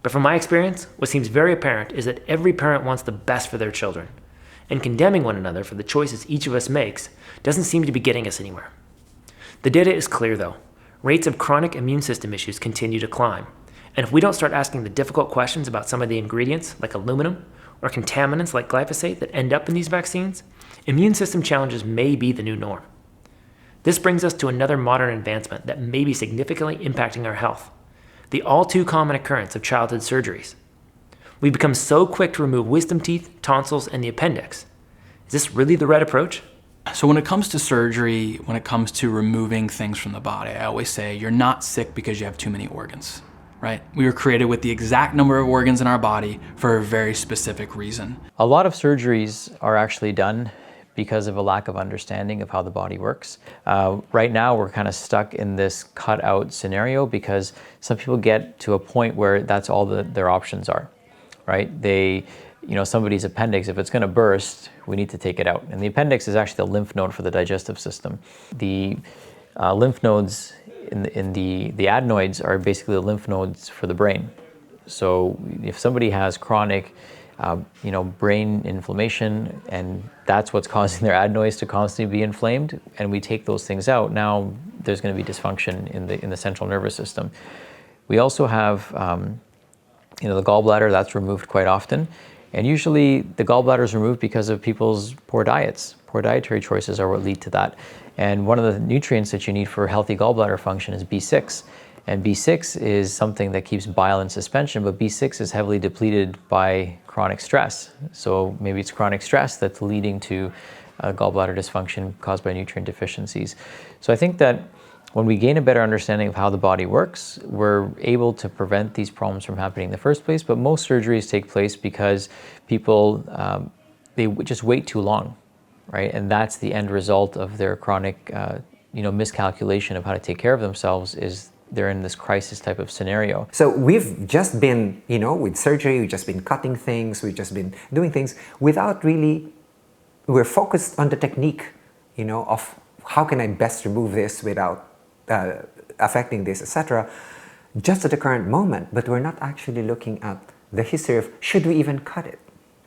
But from my experience, what seems very apparent is that every parent wants the best for their children, and condemning one another for the choices each of us makes doesn't seem to be getting us anywhere. The data is clear though. Rates of chronic immune system issues continue to climb, and if we don't start asking the difficult questions about some of the ingredients like aluminum or contaminants like glyphosate that end up in these vaccines, immune system challenges may be the new norm. This brings us to another modern advancement that may be significantly impacting our health: the all too common occurrence of childhood surgeries. We've become so quick to remove wisdom teeth, tonsils, and the appendix. Is this really the right approach? So when it comes to surgery, when it comes to removing things from the body, I always say you're not sick because you have too many organs, right? We were created with the exact number of organs in our body for a very specific reason. A lot of surgeries are actually done because of a lack of understanding of how the body works. Right now, we're kind of stuck in this cut-out scenario because some people get to a point where that's all their options are. Right? Somebody's appendix, if it's going to burst, we need to take it out. And the appendix is actually the lymph node for the digestive system. The lymph nodes in the adenoids are basically the lymph nodes for the brain. So if somebody has chronic, brain inflammation, and that's what's causing their adenoids to constantly be inflamed, and we take those things out, now there's going to be dysfunction in the central nervous system. We also have the gallbladder, that's removed quite often. And usually the gallbladder is removed because of people's poor diets. Poor dietary choices are what lead to that. And one of the nutrients that you need for healthy gallbladder function is B6. And B6 is something that keeps bile in suspension, but B6 is heavily depleted by chronic stress. So maybe it's chronic stress that's leading to gallbladder dysfunction caused by nutrient deficiencies. So I think that when we gain a better understanding of how the body works, we're able to prevent these problems from happening in the first place. But most surgeries take place because people, they just wait too long, right? And that's the end result of their chronic, miscalculation of how to take care of themselves, is they're in this crisis type of scenario. So we've just been, with surgery, we've just been cutting things, we've just been doing things without really, we're focused on the technique, of how can I best remove this without affecting this, etc., just at the current moment, but we're not actually looking at the history of, should we even cut it?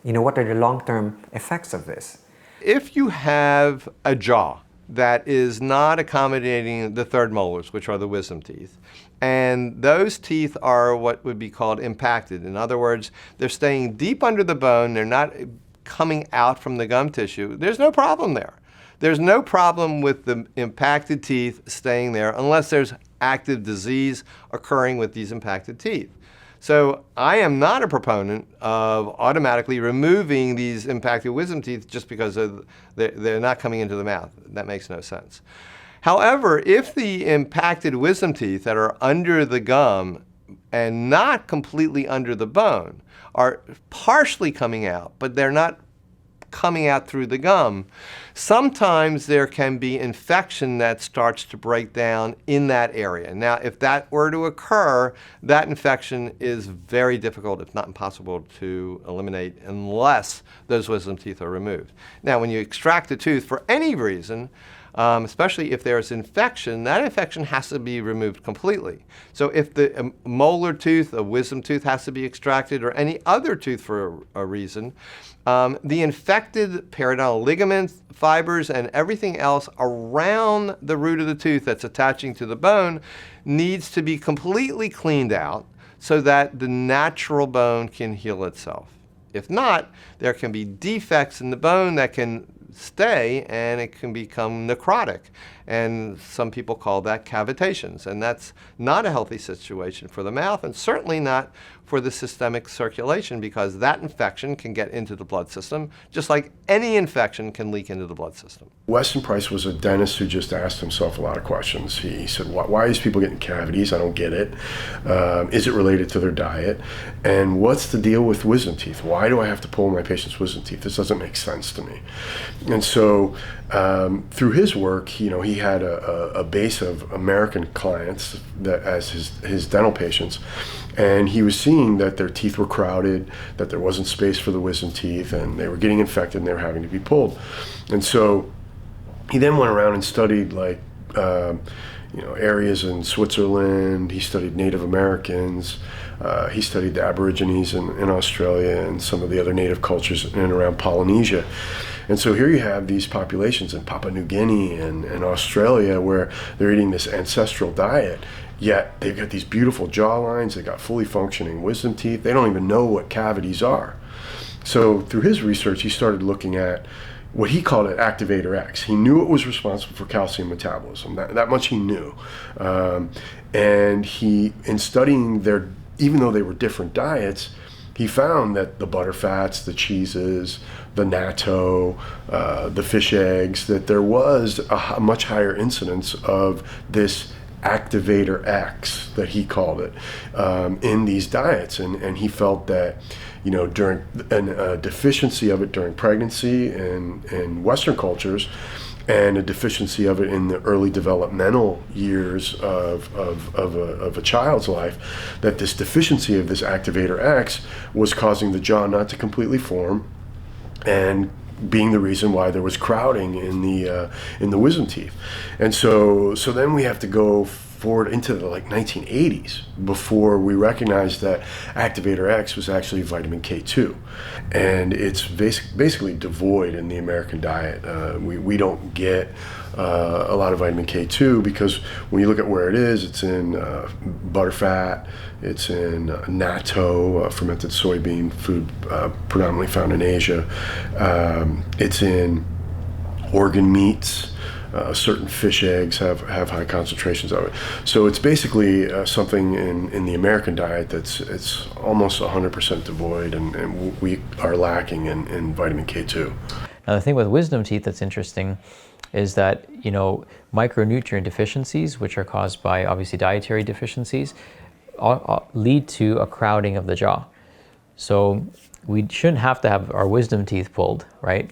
What are the long-term effects of this? If you have a jaw that is not accommodating the third molars, which are the wisdom teeth, and those teeth are what would be called impacted. In other words, they're staying deep under the bone, they're not coming out from the gum tissue, there's no problem there. There's no problem with the impacted teeth staying there unless there's active disease occurring with these impacted teeth. So I am not a proponent of automatically removing these impacted wisdom teeth just because they're not coming into the mouth. That makes no sense. However, if the impacted wisdom teeth that are under the gum and not completely under the bone are partially coming out, but they're not coming out through the gum. Sometimes there can be infection that starts to break down in that area. Now, if that were to occur, that infection is very difficult, if not impossible, to eliminate unless those wisdom teeth are removed. Now, when you extract a tooth for any reason, especially if there's infection, that infection has to be removed completely. So if the molar tooth, a wisdom tooth has to be extracted, or any other tooth for a reason, the infected periodontal ligaments, fibers, and everything else around the root of the tooth that's attaching to the bone needs to be completely cleaned out so that the natural bone can heal itself. If not, there can be defects in the bone that can stay and it can become necrotic. And some people call that cavitations. And that's not a healthy situation for the mouth, and certainly not for the systemic circulation, because that infection can get into the blood system, just like any infection can leak into the blood system. Weston Price was a dentist who just asked himself a lot of questions. He said, why are these people getting cavities? I don't get it. Is it related to their diet? And what's the deal with wisdom teeth? Why do I have to pull my patient's wisdom teeth? This doesn't make sense to me. And so through his work, he had a base of American clients that as his dental patients, and he was seeing that their teeth were crowded, that there wasn't space for the wisdom teeth, and they were getting infected and they were having to be pulled. And so he then went around and studied areas in Switzerland. He studied Native Americans. He studied the Aborigines in Australia and some of the other native cultures in and around Polynesia. And so here you have these populations in Papua New Guinea and Australia where they're eating this ancestral diet, yet they've got these beautiful jawlines, they've got fully functioning wisdom teeth, they don't even know what cavities are. So through his research, he started looking at what he called it activator X. He knew it was responsible for calcium metabolism, that much he knew. And he, in studying their, even though they were different diets, he found that the butterfats, the cheeses, the natto, the fish eggs, that there was a much higher incidence of this activator X, that he called it, in these diets. And he felt that, during a deficiency of it during pregnancy in Western cultures, and a deficiency of it in the early developmental years of a child's life, that this deficiency of this activator X was causing the jaw not to completely form and being the reason why there was crowding in the wisdom teeth. And so then we have to go forward into the 1980s before we recognized that activator X was actually vitamin K2, and it's basically devoid in the American diet. We don't get a lot of vitamin K2 because when you look at where it is, it's in butterfat, it's in natto, fermented soybean food predominantly found in Asia, it's in organ meats. Certain fish eggs have high concentrations of it. So it's basically something in the American diet it's almost 100% devoid, and we are lacking in vitamin K2. Now the thing with wisdom teeth that's interesting is that, micronutrient deficiencies, which are caused by obviously dietary deficiencies, lead to a crowding of the jaw. So we shouldn't have to have our wisdom teeth pulled, right?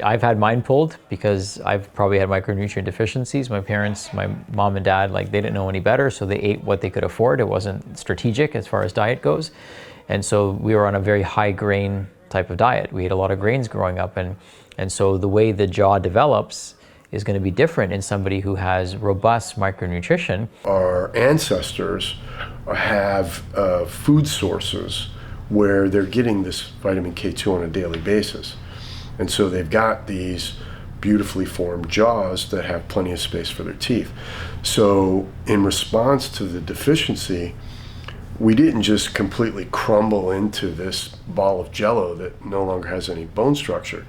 I've had mine pulled because I've probably had micronutrient deficiencies. My parents, my mom and dad, they didn't know any better, so they ate what they could afford. It wasn't strategic as far as diet goes. And so we were on a very high grain type of diet. We ate a lot of grains growing up, and so the way the jaw develops is going to be different in somebody who has robust micronutrition. Our ancestors have food sources where they're getting this vitamin K2 on a daily basis. And so they've got these beautifully formed jaws that have plenty of space for their teeth. So in response to the deficiency, we didn't just completely crumble into this ball of jello that no longer has any bone structure.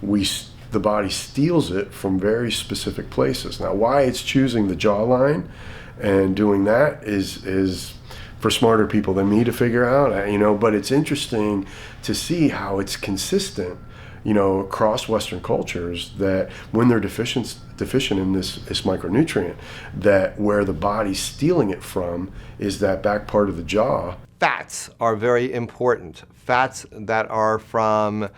The body steals it from very specific places. Now, why it's choosing the jawline and doing that is for smarter people than me to figure out, but it's interesting to see how it's consistent across Western cultures, that when they're deficient in this micronutrient, that where the body's stealing it from is that back part of the jaw. Fats are very important. Fats that are from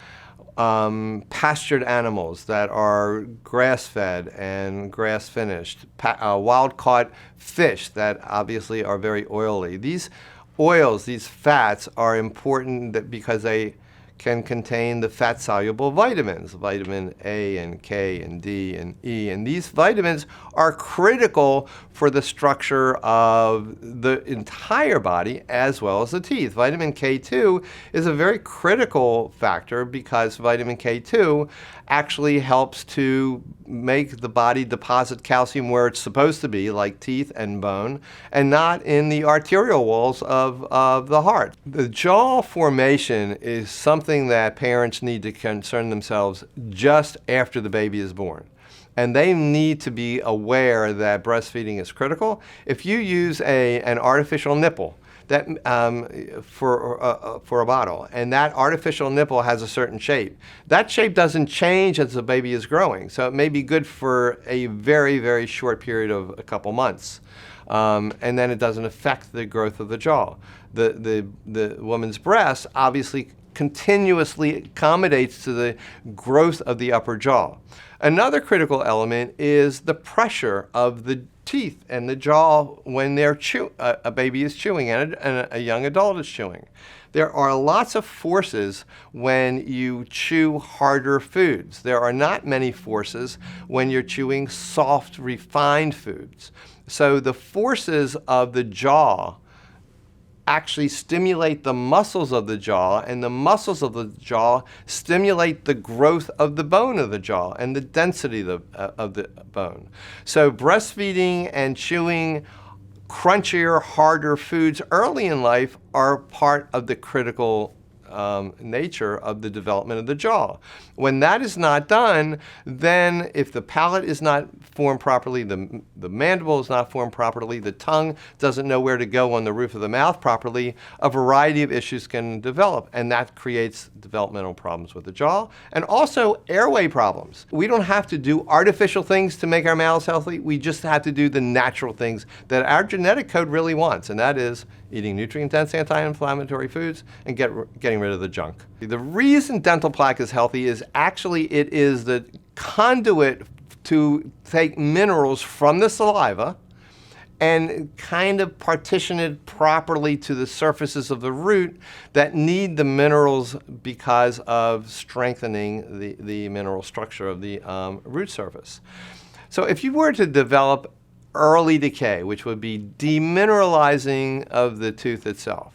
pastured animals that are grass-fed and grass-finished, wild-caught fish that obviously are very oily. These oils, these fats, are important because they can contain the fat-soluble vitamins, vitamin A and K and D and E. And these vitamins are critical for the structure of the entire body as well as the teeth. Vitamin K2 is a very critical factor because vitamin K2 actually helps to make the body deposit calcium where it's supposed to be, like teeth and bone, and not in the arterial walls of the heart. The jaw formation is something that parents need to concern themselves just after the baby is born. And they need to be aware that breastfeeding is critical. If you use an artificial nipple that for a bottle, and that artificial nipple has a certain shape, that shape doesn't change as the baby is growing. So it may be good for a very, very short period of a couple months. And then it doesn't affect the growth of the jaw. The woman's breast obviously continuously accommodates to the growth of the upper jaw. Another critical element is the pressure of the teeth and the jaw when a baby is chewing and a young adult is chewing. There are lots of forces when you chew harder foods. There are not many forces when you're chewing soft, refined foods. So the forces of the jaw actually stimulate the muscles of the jaw, and the muscles of the jaw stimulate the growth of the bone of the jaw and the density of the bone. So breastfeeding and chewing crunchier, harder foods early in life are part of the critical nature of the development of the jaw. When that is not done, then if the palate is not formed properly, the mandible is not formed properly, the tongue doesn't know where to go on the roof of the mouth properly, a variety of issues can develop, and that creates developmental problems with the jaw and also airway problems. We don't have to do artificial things to make our mouths healthy. We just have to do the natural things that our genetic code really wants, and that is eating nutrient-dense anti-inflammatory foods and getting rid of the junk. The reason dental plaque is healthy is actually it is the conduit to take minerals from the saliva and kind of partition it properly to the surfaces of the root that need the minerals because of strengthening the mineral structure of the root surface. So if you were to develop early decay, which would be demineralizing of the tooth itself,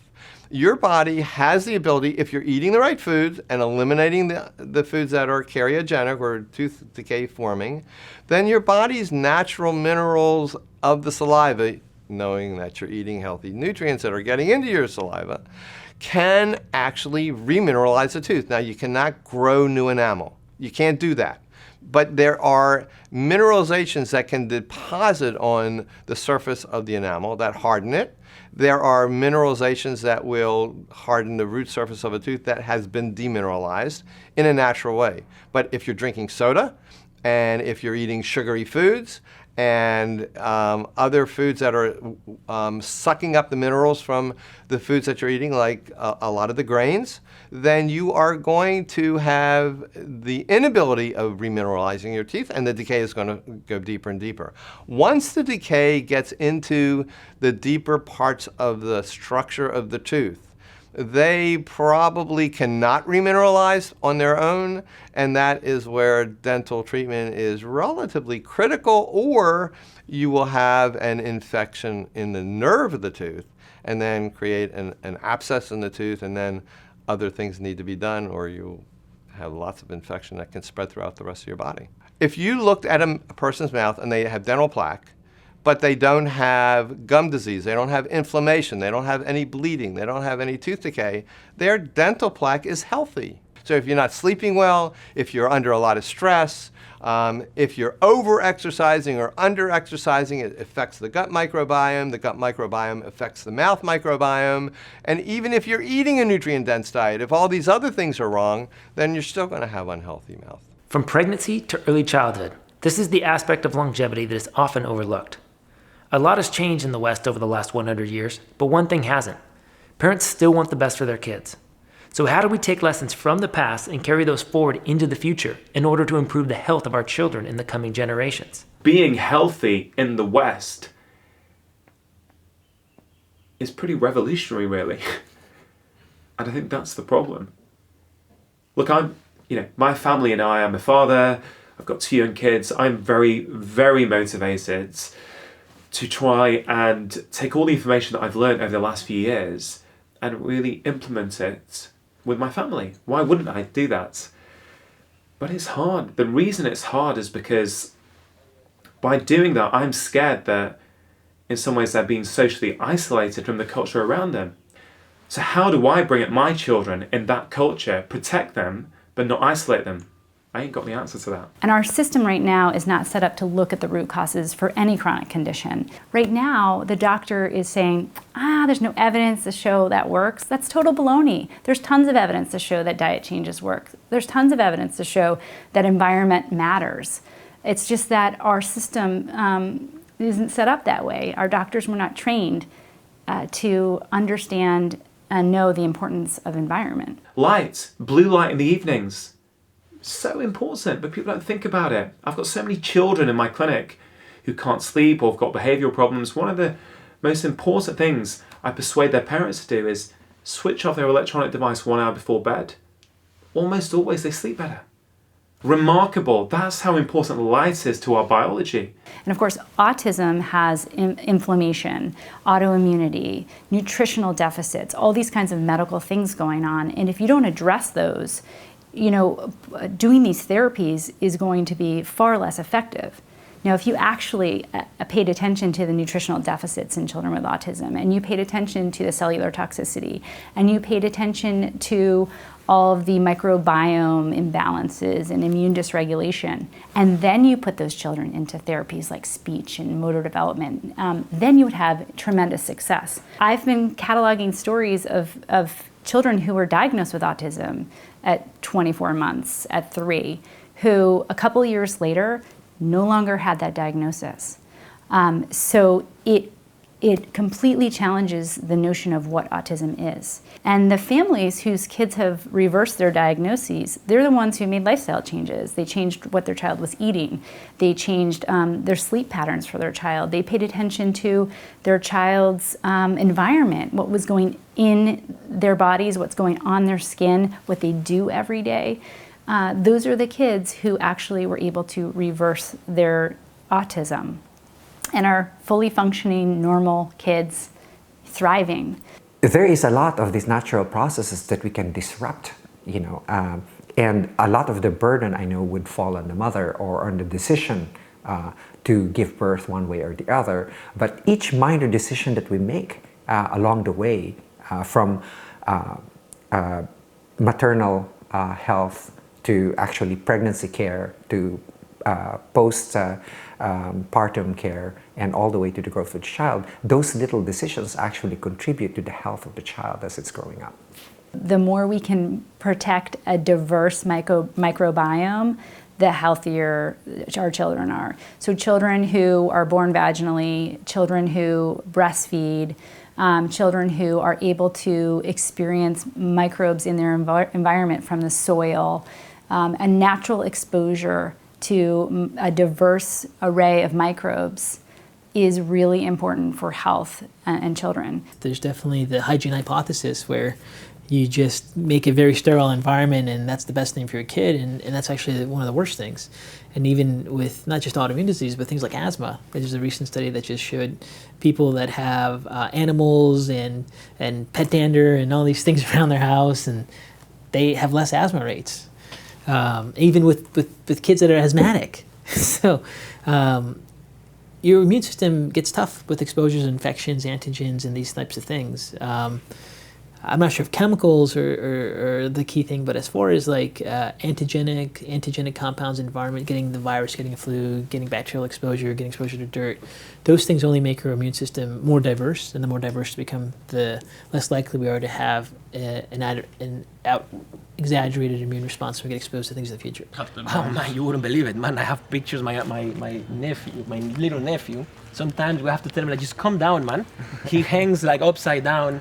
your body has the ability, if you're eating the right foods and eliminating the foods that are cariogenic or tooth decay forming, then your body's natural minerals of the saliva, knowing that you're eating healthy nutrients that are getting into your saliva, can actually remineralize the tooth. Now, you cannot grow new enamel. You can't do that. But there are mineralizations that can deposit on the surface of the enamel that harden it. There are mineralizations that will harden the root surface of a tooth that has been demineralized in a natural way. But if you're drinking soda, and if you're eating sugary foods, and other foods that are sucking up the minerals from the foods that you're eating, like a lot of the grains, then you are going to have the inability of remineralizing your teeth, and the decay is going to go deeper and deeper. Once the decay gets into the deeper parts of the structure of the tooth, they probably cannot remineralize on their own, and that is where dental treatment is relatively critical, or you will have an infection in the nerve of the tooth and then create an abscess in the tooth, and then other things need to be done, or you have lots of infection that can spread throughout the rest of your body. If you looked at a person's mouth and they have dental plaque, but they don't have gum disease, they don't have inflammation, they don't have any bleeding, they don't have any tooth decay, their dental plaque is healthy. So if you're not sleeping well, if you're under a lot of stress, if you're over-exercising or under-exercising, it affects the gut microbiome affects the mouth microbiome, and even if you're eating a nutrient-dense diet, if all these other things are wrong, then you're still going to have unhealthy mouth. From pregnancy to early childhood, this is the aspect of longevity that is often overlooked. A lot has changed in the West over the last 100 years, but one thing hasn't. Parents still want the best for their kids. So how do we take lessons from the past and carry those forward into the future in order to improve the health of our children in the coming generations? Being healthy in the West is pretty revolutionary, really. And I think that's the problem. Look, my family and I'm a father, I've got 2 young kids. I'm very, very motivated to try and take all the information that I've learned over the last few years and really implement it with my family. Why wouldn't I do that? But it's hard. The reason it's hard is because by doing that, I'm scared that in some ways they're being socially isolated from the culture around them. So how do I bring up my children in that culture, protect them, but not isolate them? I ain't got the answer to that. And our system right now is not set up to look at the root causes for any chronic condition. Right now, the doctor is saying, there's no evidence to show that works. That's total baloney. There's tons of evidence to show that diet changes work. There's tons of evidence to show that environment matters. It's just that our system isn't set up that way. Our doctors were not trained to understand and know the importance of environment. Light, blue light in the evenings. So important, but people don't think about it. I've got so many children in my clinic who can't sleep or have got behavioural problems. One of the most important things I persuade their parents to do is switch off their electronic device 1 hour before bed. Almost always they sleep better. Remarkable. That's how important light is to our biology. And of course, autism has inflammation, autoimmunity, nutritional deficits, all these kinds of medical things going on. And if you don't address those, doing these therapies is going to be far less effective. Now, if you actually paid attention to the nutritional deficits in children with autism, and you paid attention to the cellular toxicity, and you paid attention to all of the microbiome imbalances and immune dysregulation, and then you put those children into therapies like speech and motor development, then you would have tremendous success. I've been cataloging stories of children who were diagnosed with autism at 24 months, at 3, who a couple years later no longer had that diagnosis. So it completely challenges the notion of what autism is. And the families whose kids have reversed their diagnoses, they're the ones who made lifestyle changes. They changed what their child was eating. They changed their sleep patterns for their child. They paid attention to their child's environment, what was going in their bodies, what's going on their skin, what they do every day. Those are the kids who actually were able to reverse their autism and are fully functioning, normal kids, thriving. There is a lot of these natural processes that we can disrupt, and a lot of the burden, I know, would fall on the mother or on the decision to give birth one way or the other. But each minor decision that we make along the way, from maternal health to actually pregnancy care to post-partum care and all the way to the growth of the child, those little decisions actually contribute to the health of the child as it's growing up. The more we can protect a diverse microbiome, the healthier our children are. So children who are born vaginally, children who breastfeed, children who are able to experience microbes in their environment from the soil, and natural exposure to a diverse array of microbes is really important for health and children. There's definitely the hygiene hypothesis where you just make a very sterile environment and that's the best thing for your kid, and that's actually one of the worst things. And even with not just autoimmune disease, but things like asthma. There's a recent study that just showed people that have animals and pet dander and all these things around their house, and they have less asthma rates. Even with kids that are asthmatic. So your immune system gets tough with exposures, infections, antigens, and these types of things. I'm not sure if chemicals are the key thing, but as far as like antigenic compounds, environment, getting the virus, getting a flu, getting bacterial exposure, getting exposure to dirt, those things only make your immune system more diverse, and the more diverse you become, the less likely we are to have an exaggerated immune response when we get exposed to things in the future. Oh man, you wouldn't believe it, man. I have pictures. My nephew, my little nephew. Sometimes we have to tell him like, just calm down, man. He hangs like upside down,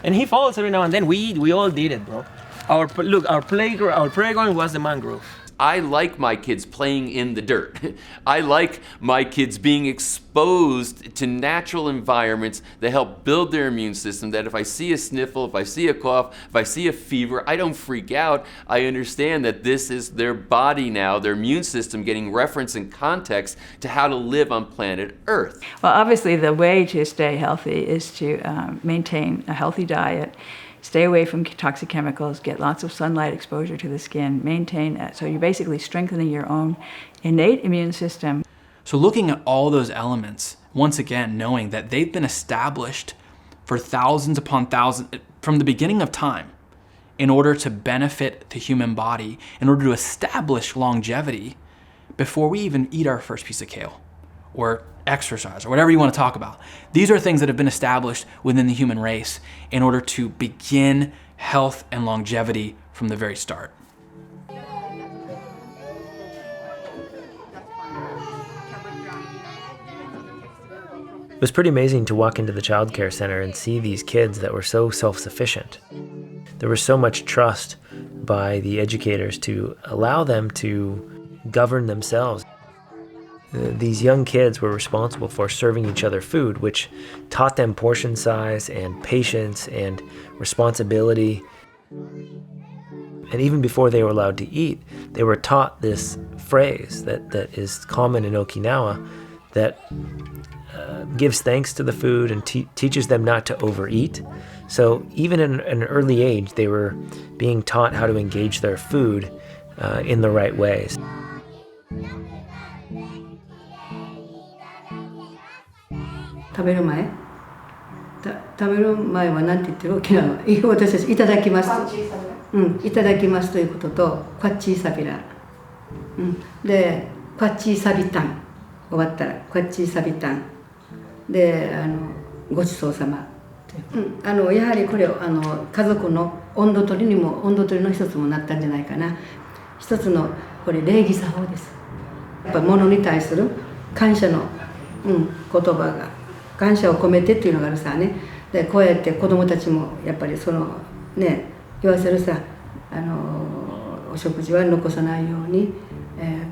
and he falls every now and then. We all did it, bro. Our playground was the mangrove. I like my kids playing in the dirt. I like my kids being exposed to natural environments that help build their immune system, that if I see a sniffle, if I see a cough, if I see a fever, I don't freak out. I understand that this is their body now, their immune system getting reference and context to how to live on planet Earth. Well, obviously the way to stay healthy is to maintain a healthy diet, stay away from toxic chemicals, get lots of sunlight exposure to the skin, maintain that. So you're basically strengthening your own innate immune system. So looking at all those elements, once again, knowing that they've been established for thousands upon thousands, from the beginning of time, in order to benefit the human body, in order to establish longevity, before we even eat our first piece of kale, or exercise, or whatever you want to talk about. These are things that have been established within the human race in order to begin health and longevity from the very start. It was pretty amazing to walk into the child care center and see these kids that were so self-sufficient. There was so much trust by the educators to allow them to govern themselves. These young kids were responsible for serving each other food, which taught them portion size and patience and responsibility. And even before they were allowed to eat, they were taught this phrase that is common in Okinawa that gives thanks to the food and teaches them not to overeat. So even at an early age, they were being taught how to engage their food in the right ways. 食べる前は何て言ってる沖縄は私たちいただきますいただきますということとクワッチーサビラ、でクワッチーサビタン終わったらクワッチーサビタンでごちそうさま、やはりこれを家族の温度取りの一つもなったんじゃないかな。一つのこれ礼儀作法です。やっぱ物に対する感謝の、言葉が感謝を込めてっていうのがあるさね。でこうやって子供たちもやっぱりそのね言わせるさお食事は残さないように、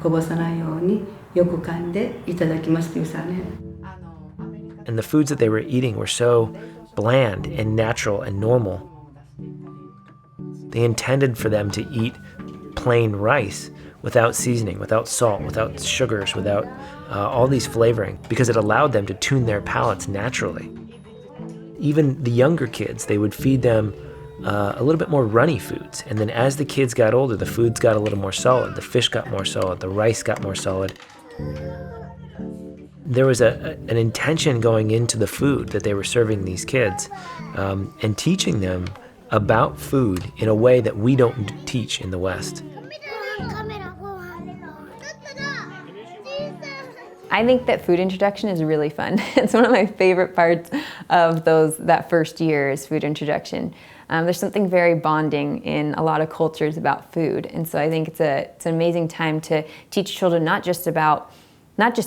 こぼさないようによく噛んでいただきますっていうさね。And the foods that they were eating were so bland and natural and normal. They intended for them to eat plain rice without seasoning, without salt, without sugars, without all these flavoring, because it allowed them to tune their palates naturally. Even the younger kids, they would feed them a little bit more runny foods. And then as the kids got older, the foods got a little more solid. The fish got more solid. The rice got more solid. There was an intention going into the food that they were serving these kids and teaching them about food in a way that we don't teach in the West. I think that food introduction is really fun. It's one of my favorite parts of that first year is food introduction. There's something very bonding in a lot of cultures about food, and so I think it's an amazing time to teach children not just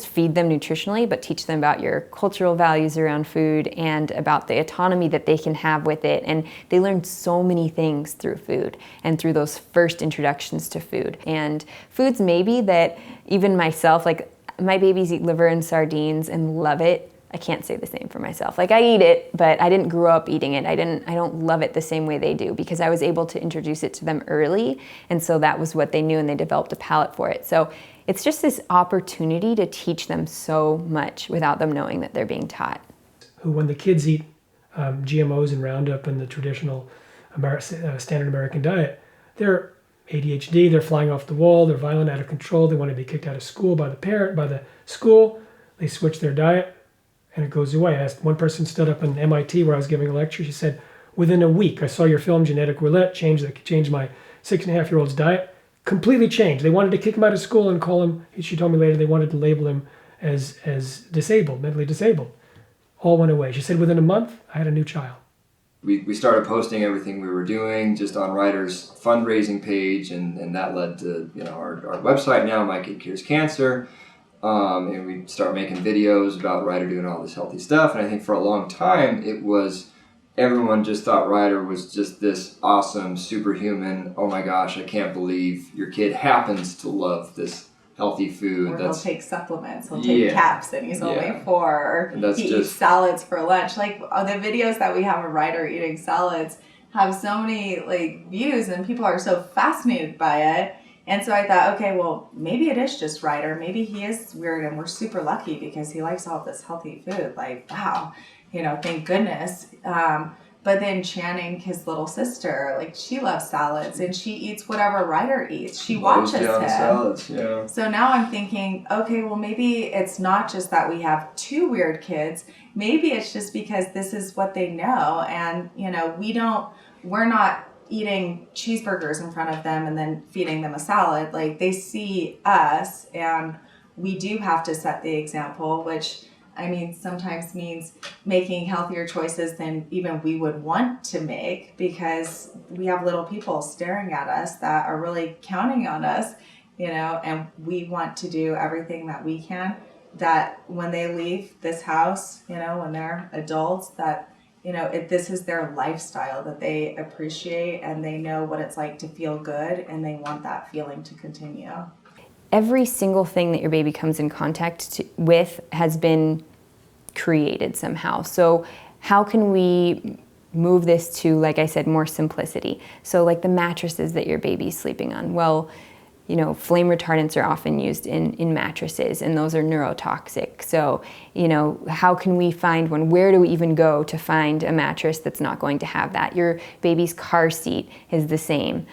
feed them nutritionally, but teach them about your cultural values around food and about the autonomy that they can have with it. And they learn so many things through food and through those first introductions to food. And foods maybe that even myself, like my babies eat liver and sardines and love it. I can't say the same for myself. Like I eat it, but I didn't grow up eating it. I don't love it the same way they do because I was able to introduce it to them early. And so that was what they knew and they developed a palate for it. So it's just this opportunity to teach them so much without them knowing that they're being taught. When the kids eat GMOs and Roundup and the traditional standard American diet, they're ADHD, they're flying off the wall, they're violent, out of control, they want to be kicked out of school by the parent, by the school, they switch their diet and it goes away. I asked one person stood up in MIT where I was giving a lecture, she said, within a week, I saw your film Genetic Roulette, changed my 6.5-year-old's diet, completely changed. They wanted to kick him out of school and call him, she told me later, they wanted to label him as disabled, mentally disabled. All went away. She said within a month, I had a new child. We started posting everything we were doing just on Ryder's fundraising page, and that led to our website now, My Kid Cures Cancer, and we start making videos about Ryder doing all this healthy stuff. And I think for a long time it was everyone just thought Ryder was just this awesome superhuman. Oh my gosh, I can't believe your kid happens to love this healthy food. Or he'll take supplements, he'll Yeah. take caps and he's only 4, And or that's he just- eats salads for lunch. Like the videos that we have of Ryder eating salads have so many like views and people are so fascinated by it. And so I thought, okay, well, maybe it is just Ryder. Maybe he is weird and we're super lucky because he likes all this healthy food. Like, wow, you know, thank goodness. But then Channing, his little sister, like she loves salads and she eats whatever Ryder eats. She watches him. Salads, yeah. So now I'm thinking, okay, well, maybe it's not just that we have 2 weird kids. Maybe it's just because this is what they know. And, you know, we're not eating cheeseburgers in front of them and then feeding them a salad. Like they see us and we do have to set the example, which I mean, sometimes means making healthier choices than even we would want to make because we have little people staring at us that are really counting on us, you know, and we want to do everything that we can, that when they leave this house, you know, when they're adults, that, you know, this is their lifestyle that they appreciate and they know what it's like to feel good and they want that feeling to continue. Every single thing that your baby comes in contact with has been created somehow. So how can we move this to, like I said, more simplicity? So like the mattresses that your baby's sleeping on. Well, you know, flame retardants are often used in mattresses and those are neurotoxic. So, you know, how can we find one? Where do we even go to find a mattress that's not going to have that? Your baby's car seat is the same,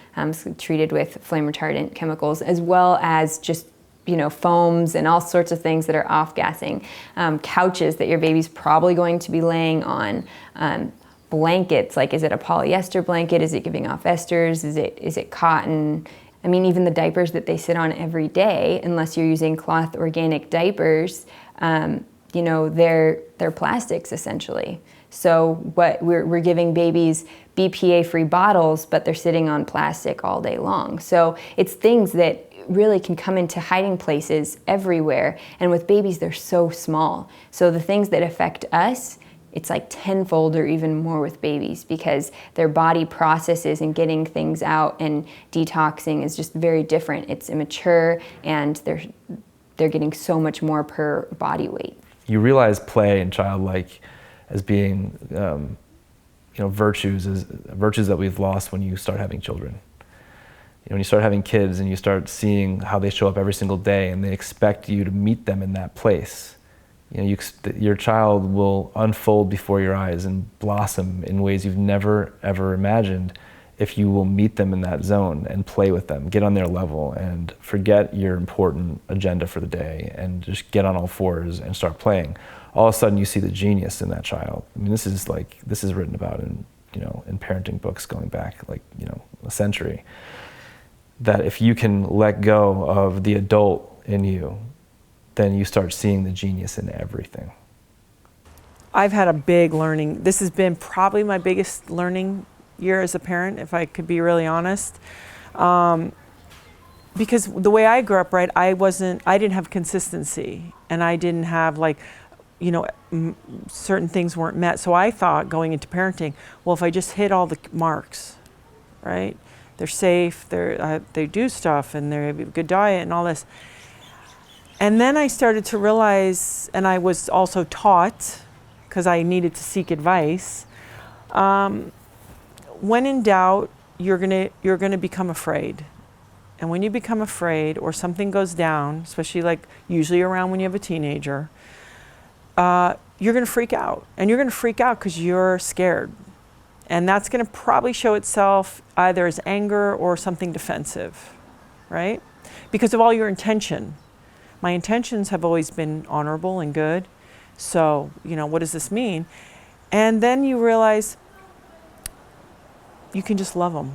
treated with flame retardant chemicals, as well as just, you know, foams and all sorts of things that are off-gassing. Couches that your baby's probably going to be laying on. Blankets, like is it a polyester blanket? Is it giving off esters? Is it cotton? I mean, even the diapers that they sit on every day, unless you're using cloth organic diapers, you know, they're plastics essentially. So what we're giving babies BPA-free bottles, but they're sitting on plastic all day long. So it's things that really can come into hiding places everywhere. And with babies, they're so small. So the things that affect us, it's like tenfold or even more with babies because their body processes and getting things out and detoxing is just very different. It's immature and they're getting so much more per body weight. You realize play and childlike as being virtues that we've lost when you start having children. You know, when you start having kids and you start seeing how they show up every single day and they expect you to meet them in that place. You know, your child will unfold before your eyes and blossom in ways you've never, ever imagined if you will meet them in that zone and play with them, get on their level and forget your important agenda for the day and just get on all fours and start playing. All of a sudden you see the genius in that child. I mean, this is written about in parenting books going back a century. That if you can let go of the adult in you, then you start seeing the genius in everything. I've had a big learning. This has been probably my biggest learning year as a parent, if I could be really honest. Because the way I grew up, right, I didn't have consistency and I didn't have certain things weren't met. So I thought going into parenting, well, if I just hit all the marks, right? They're safe, they do stuff and they have a good diet and all this. And then I started to realize, and I was also taught, because I needed to seek advice, when in doubt, you're gonna become afraid. And when you become afraid or something goes down, especially like usually around when you have a teenager, you're gonna freak out. And you're gonna freak out because you're scared. And that's gonna probably show itself either as anger or something defensive, right? Because of all your intention. My intentions have always been honorable and good. So, what does this mean? And then you realize you can just love them.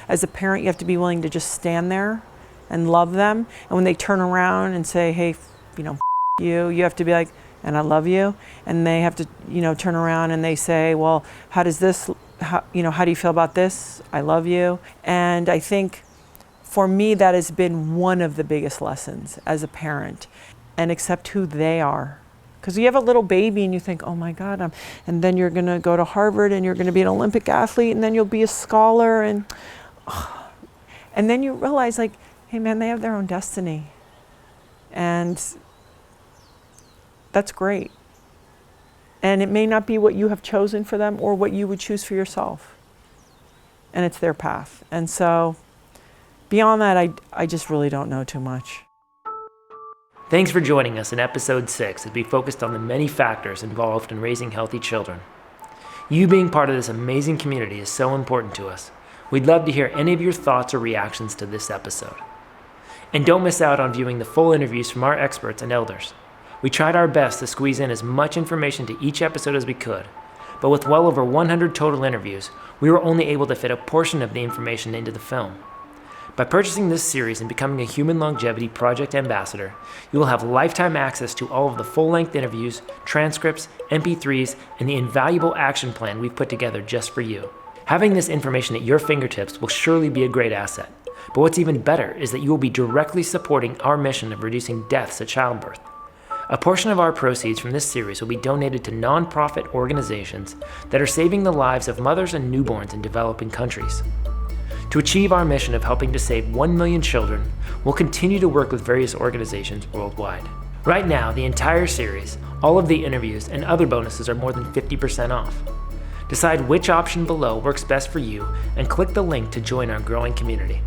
As a parent, you have to be willing to just stand there and love them. And when they turn around and say, hey, you have to be like, and I love you. And they have to, turn around and they say, well, how do you feel about this? I love you. And I think for me, that has been one of the biggest lessons as a parent, and accept who they are Because you have a little baby and you think, oh my God, and then you're going to go to Harvard and you're going to be an Olympic athlete and then you'll be a scholar. And then you realize, like, hey man, they have their own destiny. And that's great. And it may not be what you have chosen for them or what you would choose for yourself. And it's their path. And so beyond that, I just really don't know too much. Thanks for joining us in episode 6 as we focused on the many factors involved in raising healthy children. You being part of this amazing community is so important to us. We'd love to hear any of your thoughts or reactions to this episode. And don't miss out on viewing the full interviews from our experts and elders. We tried our best to squeeze in as much information to each episode as we could, but with well over 100 total interviews, we were only able to fit a portion of the information into the film. By purchasing this series and becoming a Human Longevity Project Ambassador, you will have lifetime access to all of the full-length interviews, transcripts, MP3s, and the invaluable action plan we've put together just for you. Having this information at your fingertips will surely be a great asset, but what's even better is that you will be directly supporting our mission of reducing deaths at childbirth. A portion of our proceeds from this series will be donated to nonprofit organizations that are saving the lives of mothers and newborns in developing countries. To achieve our mission of helping to save 1 million children, we'll continue to work with various organizations worldwide. Right now, the entire series, all of the interviews, and other bonuses are more than 50% off. Decide which option below works best for you and click the link to join our growing community.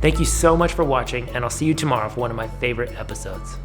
Thank you so much for watching, and I'll see you tomorrow for one of my favorite episodes.